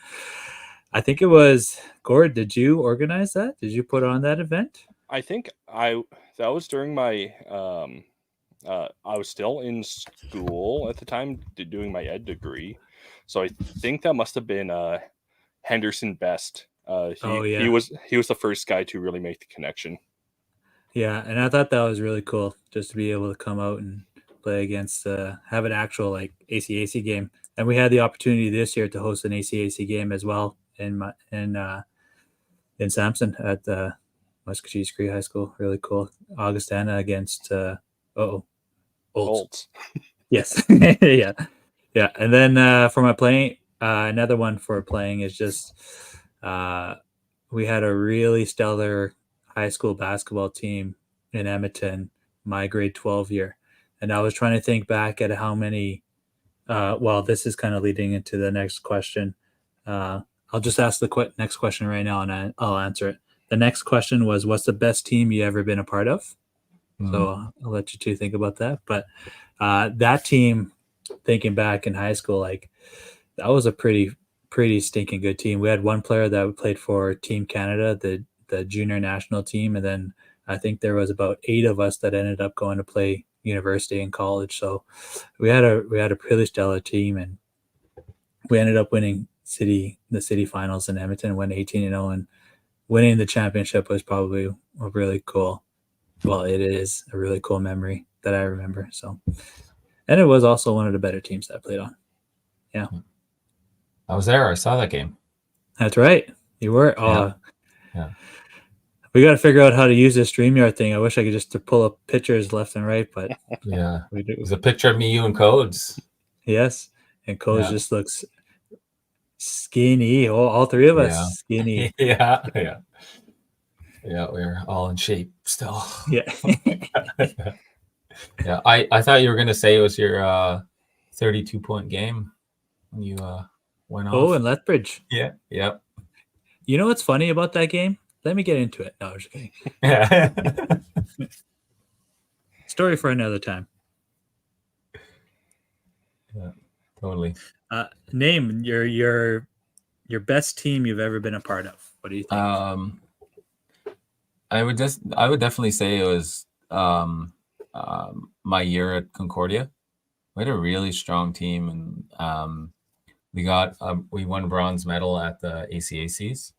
I think it was Gord. Did you organize that? Did you put on that event? I think that was during my I was still in school at the time doing my ed degree, so I think that must have been Henderson Best. He was the first guy to really make the connection. Yeah, and I thought that was really cool just to be able to come out and play against have an actual like ACAC game. And we had the opportunity this year to host an ACAC game as well in Sampson at Muskogee Cree High School. Really cool. Augustana against Olds. Yes. Yeah. And then for my playing, another one for playing is just we had a really stellar high school basketball team in Edmonton my grade 12 year. And I was trying to think back at how many this is kind of leading into the next question. I'll just ask the next question right now and I'll answer it. The next question was, what's the best team you ever been a part of? Mm-hmm. So I'll let you two think about that. But that team, thinking back in high school, like that was a pretty stinking good team. We had one player that played for Team Canada, the junior national team. And then I think there was about 8 of us that ended up going to play university and college. So we had a really stellar team, and we ended up winning the city finals in Edmonton, went 18-0, and winning the championship was probably a really cool. Well, it is a really cool memory that I remember. So, and it was also one of the better teams that I played on. Yeah. I was there. I saw that game. That's right. You were. Yeah. We got to figure out how to use this StreamYard thing. I wish I could just pull up pictures left and right, but yeah, it was a picture of me, you, and Codes. Yes, and Codes just looks skinny. All 3 of us skinny. Yeah, we're all in shape still. Yeah. Yeah, I thought you were gonna say it was your 32-point game when you went off. Oh, in Lethbridge. Yeah. You know what's funny about that game? Let me get into it. No, I'm just kidding. Yeah. Story for another time. Yeah, totally. Name your best team you've ever been a part of. What do you think? I would definitely say it was my year at Concordia. We had a really strong team, and we won bronze medal at the ACACs.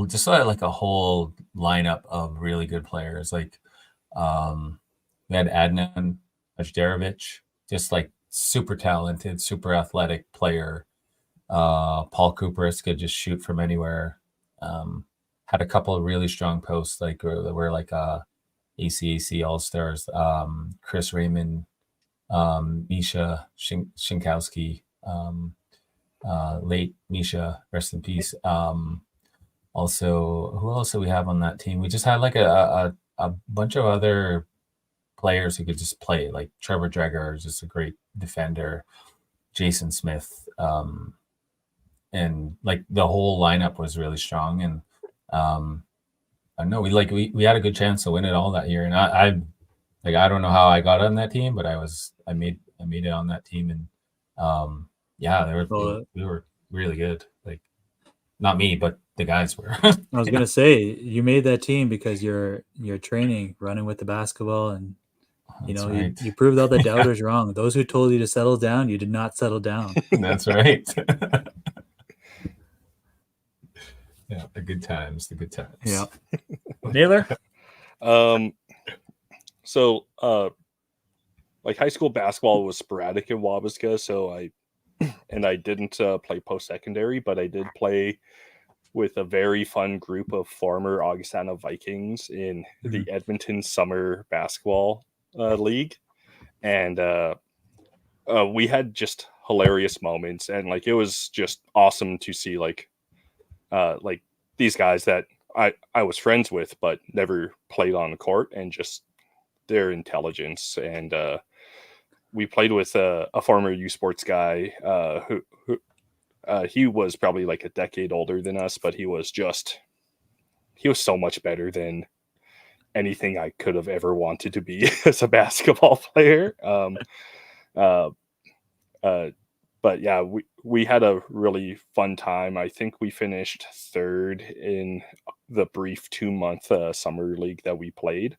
Just like a whole lineup of really good players. Like we had Adnan Ajdarovic, just like super talented, super athletic player. Paul Cooperis could just shoot from anywhere. Had a couple of really strong posts, like were like ACAC All Stars. Chris Raymond, Misha Shinkowski, late Misha, rest in peace. Also, who else do we have on that team? We just had like a bunch of other players who could just play. Like Trevor Dreger is just a great defender. Jason Smith, and like the whole lineup was really strong. And I know we had a good chance to win it all that year. And I don't know how I got on that team, but I made it on that team. And we were really good. Like not me, but the guys were. I was gonna say you made that team because you're training, running with the basketball, and Right. you proved all the doubters wrong. Those who told you to settle down, you did not settle down. That's right. Yeah, the good times. Yeah. Naylor? So like high school basketball was sporadic in Wabasca, so I didn't play post-secondary, but I did play with a very fun group of former Augustana Vikings in the Edmonton Summer Basketball League. And we had just hilarious moments, and like it was just awesome to see like these guys that I was friends with but never played on the court, and just their intelligence. And we played with a former U Sports guy who he was probably like a decade older than us, but he was so much better than anything I could have ever wanted to be as a basketball player. But yeah, we had a really fun time. I think we finished third in the brief 2-month summer league that we played.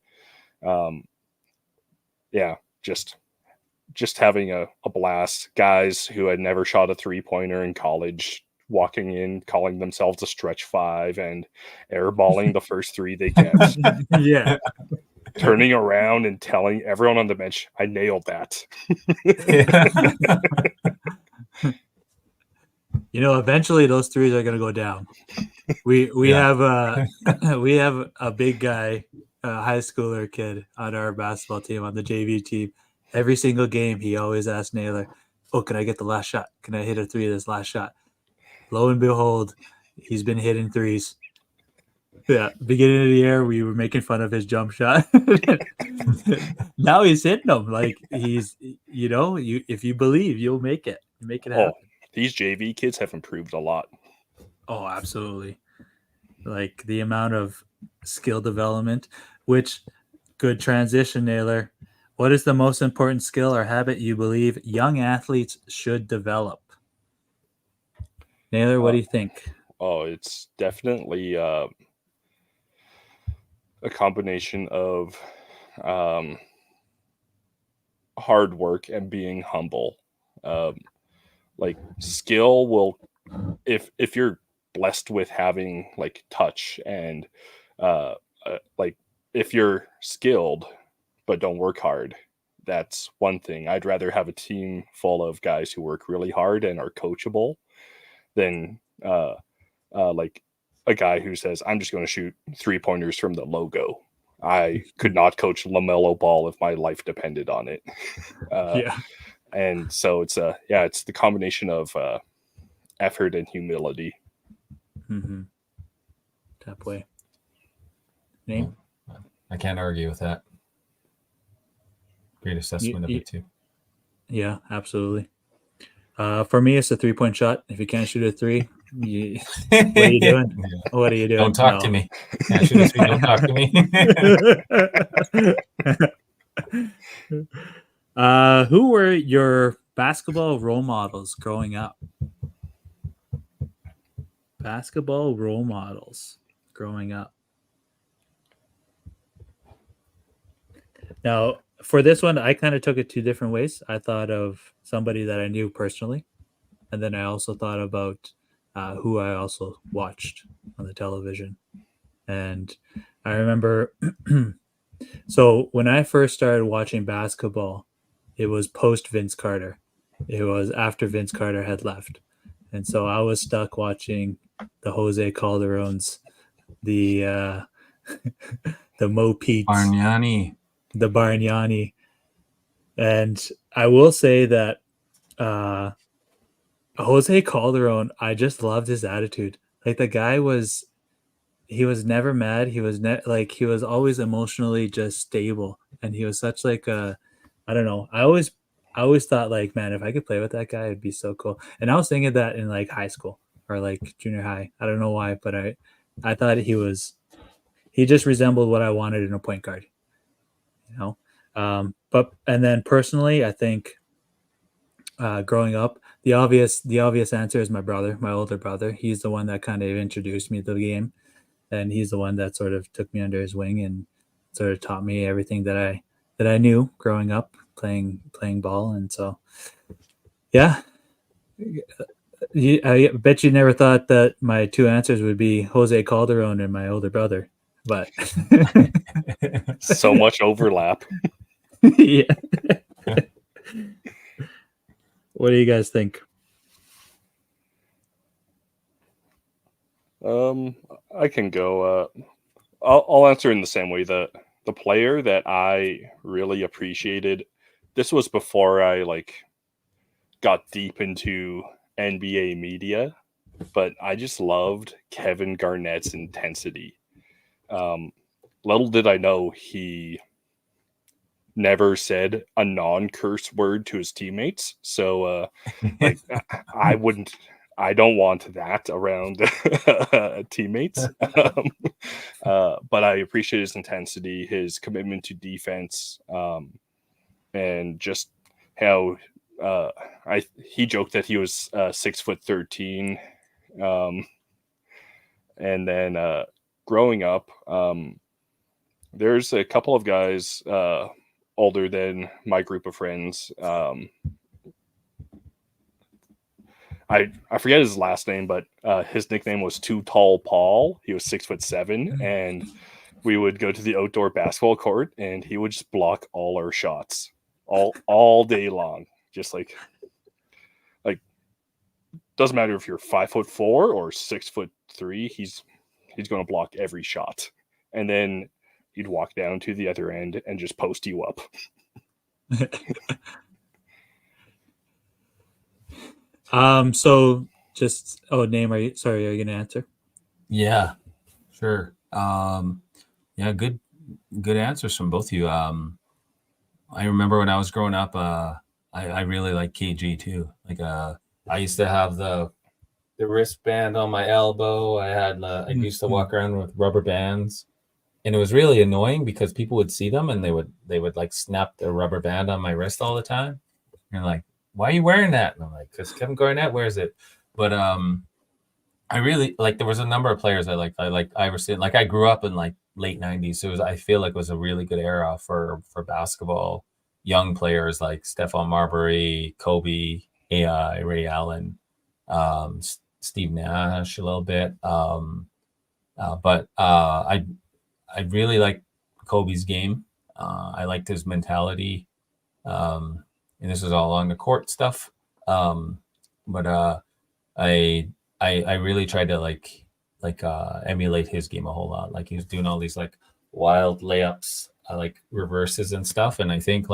Yeah, just having a blast. Guys who had never shot a 3-pointer in college walking in, calling themselves a stretch 5 and airballing the first 3 they get. Yeah. Turning around and telling everyone on the bench, I nailed that. Eventually those threes are going to go down. We have a big guy, a high schooler kid on our basketball team, on the JV team. Every single game, he always asks Naylor, "Oh, can I get the last shot? Can I hit a 3 this last shot?" Lo and behold, he's been hitting 3s. Yeah, beginning of the year, we were making fun of his jump shot. Now he's hitting them. Like he's, if you believe, you'll make it. You make it happen. These JV kids have improved a lot. Oh, absolutely. Like the amount of skill development, which good transition, Naylor. What is the most important skill or habit you believe young athletes should develop? Naylor, what do you think? It's definitely a combination of hard work and being humble. Like skill will, if you're blessed with having like touch and like if you're skilled but don't work hard, that's one thing. I'd rather have a team full of guys who work really hard and are coachable than like a guy who says, I'm just going to shoot 3-pointers from the logo. I could not coach LaMelo Ball if my life depended on it. Yeah. And so it's the combination of effort and humility. Mm-hmm. That way. Name? I can't argue with that. Great assessment of it too. Yeah, absolutely. For me, it's a 3-point shot. If you can't shoot a 3, what are you doing? Yeah. What are you doing? Don't talk to me. Can't shoot a 3, don't talk to me. Who were your basketball role models growing up. Basketball role models growing up. Now, for this one, I kind of took it two different ways. I thought of somebody that I knew personally, and then I also thought about who I also watched on the television. And I remember, so when I first started watching basketball, it was post Vince Carter. It was after Vince Carter had left. And so I was stuck watching the Jose Calderones, the the Mo Peets, Bargnani. the Bargnani. And I will say that Jose Calderon, I just loved his attitude. Like the guy he was never mad. He was he was always emotionally just stable. And he was such like a, I don't know. I always thought like, man, if I could play with that guy, it'd be so cool. And I was thinking that in like high school or like junior high. I don't know why, but I thought he just resembled what I wanted in a point guard, you know? And then personally, I think growing up, the obvious answer is my brother, my older brother. He's the one that kind of introduced me to the game, and he's the one that sort of took me under his wing and sort of taught me everything that I knew growing up playing ball. And so, yeah, I bet you never thought that my two answers would be Jose Calderon and my older brother, but So much overlap. yeah. What do you guys think? I can go. I'll answer in the same way. The player that I really appreciated. This was before I got deep into NBA media, but I just loved Kevin Garnett's intensity. Little did I know he never said a non-curse word to his teammates. So I don't want that around teammates. But I appreciate his intensity, his commitment to defense, and just how he joked that he was 6'13", and then growing up, there's a couple of guys older than my group of friends. I forget his last name, but his nickname was Too Tall Paul. He was 6'7", and we would go to the outdoor basketball court, and he would just block all our shots all day long. Just like doesn't matter if you're 5'4" or 6'3", he's going to block every shot, and then he'd walk down to the other end and just post you up. So just name, are you gonna answer? Yeah, sure. Yeah, good answers from both of you. I remember when I was growing up, I really liked KG too. I used to have the wristband on my elbow. I used to walk around with rubber bands, and it was really annoying because people would see them and they would like snap the rubber band on my wrist all the time. And like, why are you wearing that? And I'm like, because Kevin Garnett wears it. But I really there was a number of players I liked. I liked Iverson. I grew up in late 90s. So I feel like it was a really good era for basketball. Young players like Stephon Marbury, Kobe, AI, Ray Allen, Steve Nash a little bit. But I really liked Kobe's game. I liked his mentality. And this is all on the court stuff. But I really tried to emulate his game a whole lot. He was doing all these wild layups, reverses and stuff. And I think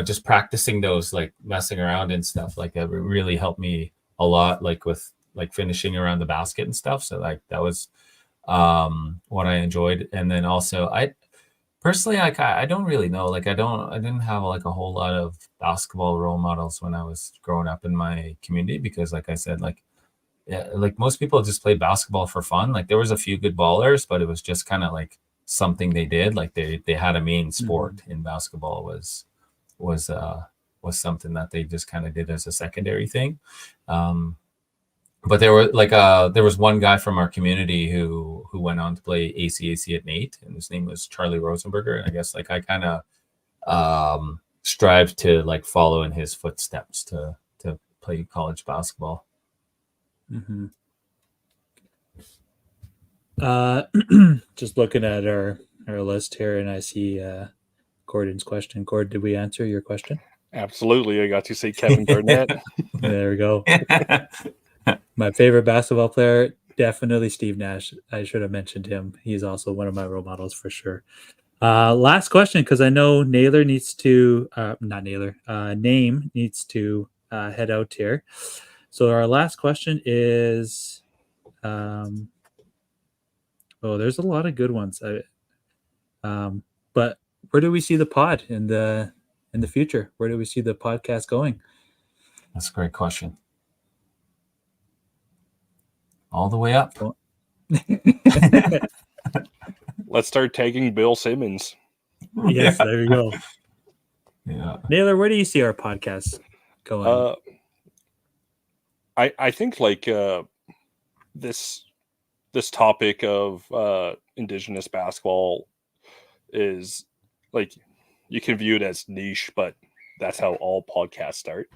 just practicing those, messing around and stuff, that really helped me a lot, with finishing around the basket and stuff. So that was what I enjoyed. And then also I personally, I don't really know. I didn't have a whole lot of basketball role models when I was growing up in my community because, like I said, most people just played basketball for fun. There was a few good ballers, but it was just kind of something they did. They had a main sport in basketball was was something that they just kind of did as a secondary thing. But there was one guy from our community who went on to play ACAC at Nate, and his name was Charlie Rosenberger. And I guess like I kind of strive to like follow in his footsteps to play college basketball. Mm-hmm. Just looking at our list here, and I see Gordon's question. Gordon, did we answer your question? Absolutely. I got to say Kevin Garnett. There we go. My favorite basketball player, definitely Steve Nash. I should have mentioned him. He's also one of my role models for sure. Last question, because I know Naylor needs to, Name needs to head out here. So our last question is, there's a lot of good ones. But where do we see the pod in the future? Where do we see the podcast going? That's a great question. All the way up. Let's start tagging Bill Simmons. Yes, there we go. Yeah. Naylor, where do you see our podcast going? I think like this topic of Indigenous basketball is like, you can view it as niche, but that's how all podcasts start.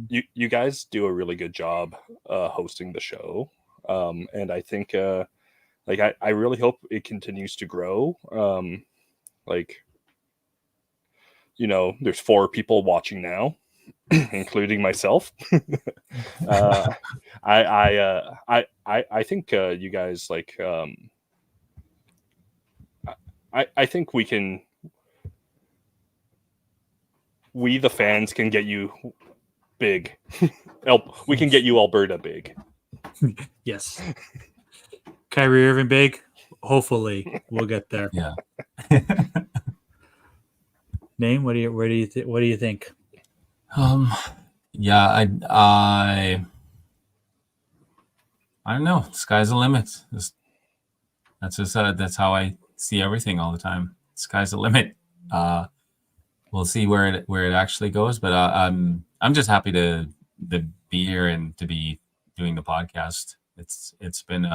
You guys do a really good job hosting the show, and I think I really hope it continues to grow. There's 4 people watching now, including myself. I think you guys like. I think we the fans can get you big. We can get you Alberta big. Yes. Kyrie Irving big. Hopefully we'll get there. Yeah. Name, what do you think? Yeah, I don't know. Sky's the limit. That's how I see everything all the time. Sky's the limit. We'll see where it actually goes, but I'm just happy to be here and to be doing the podcast. It's been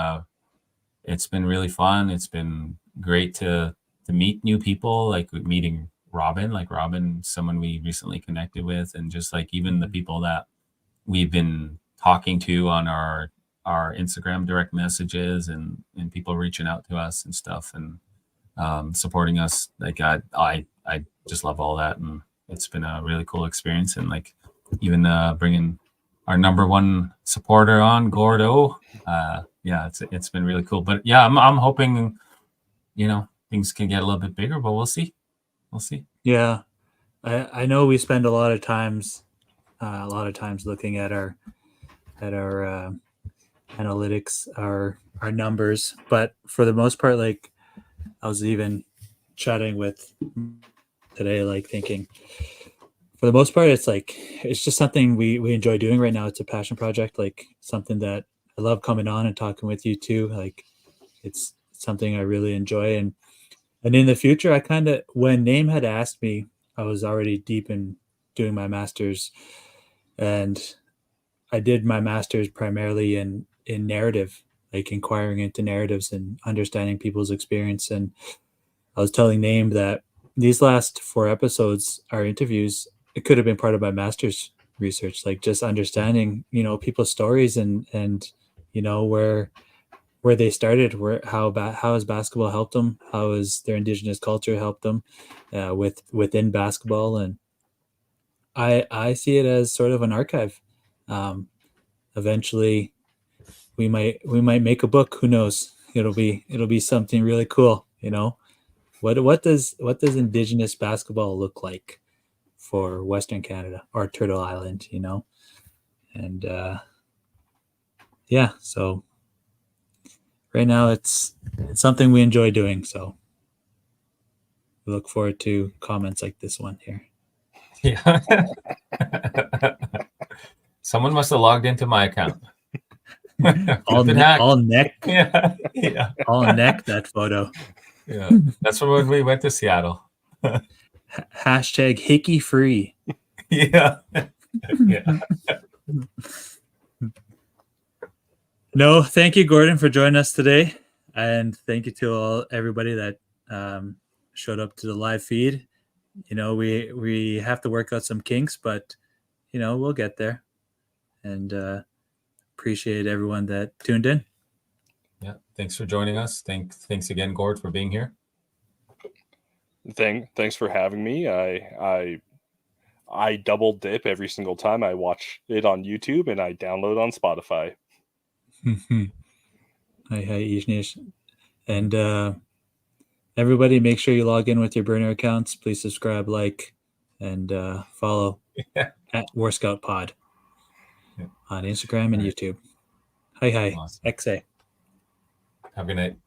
really fun. It's been great to meet new people, like meeting Robin, someone we recently connected with, and just like even the people that we've been talking to on our Instagram direct messages and people reaching out to us and stuff and supporting us. Like I just love all that, and it's been a really cool experience. And like even bringing our number one supporter on, Gordo, it's been really cool. But yeah, I'm hoping things can get a little bit bigger, but we'll see. Yeah, I know we spend a lot of times looking at our analytics, our numbers, but for the most part, like I was even chatting with today, like thinking for the most part, it's just something we enjoy doing right now. It's a passion project, like something that I love coming on and talking with you too. Like it's something I really enjoy. And in the future, I kind of, when Name had asked me, I was already deep in doing my master's, and I did my master's primarily in narrative, like inquiring into narratives and understanding people's experience. And I was telling Name that these last 4 episodes, our interviews, it could have been part of my master's research, like just understanding, people's stories and where they started, how has basketball helped them, how has their Indigenous culture helped them within basketball. And I see it as sort of an archive. Eventually we might make a book. Who knows? It'll be something really cool. What does Indigenous basketball look like for Western Canada or Turtle Island? And so right now it's something we enjoy doing. So we look forward to comments like this one here. Yeah. Someone must have logged into my account. all neck. Yeah. Yeah. All neck that photo. Yeah. That's from when we went to Seattle. Hashtag hickey free. Yeah. Yeah. No, thank you, Gordon, for joining us today, and thank you to everybody that showed up to the live feed. You know, we have to work out some kinks, but you know, we'll get there. And appreciate everyone that tuned in. Yeah. Thanks for joining us. Thanks again, Gord, for being here. Thanks for having me. I double dip every single time. I watch it on YouTube and I download on Spotify. Hi, Ishnish. And everybody, make sure you log in with your burner accounts. Please subscribe, like, and follow at War Scout Pod on Instagram and YouTube. Hi, Awesome. XA. Have a good night.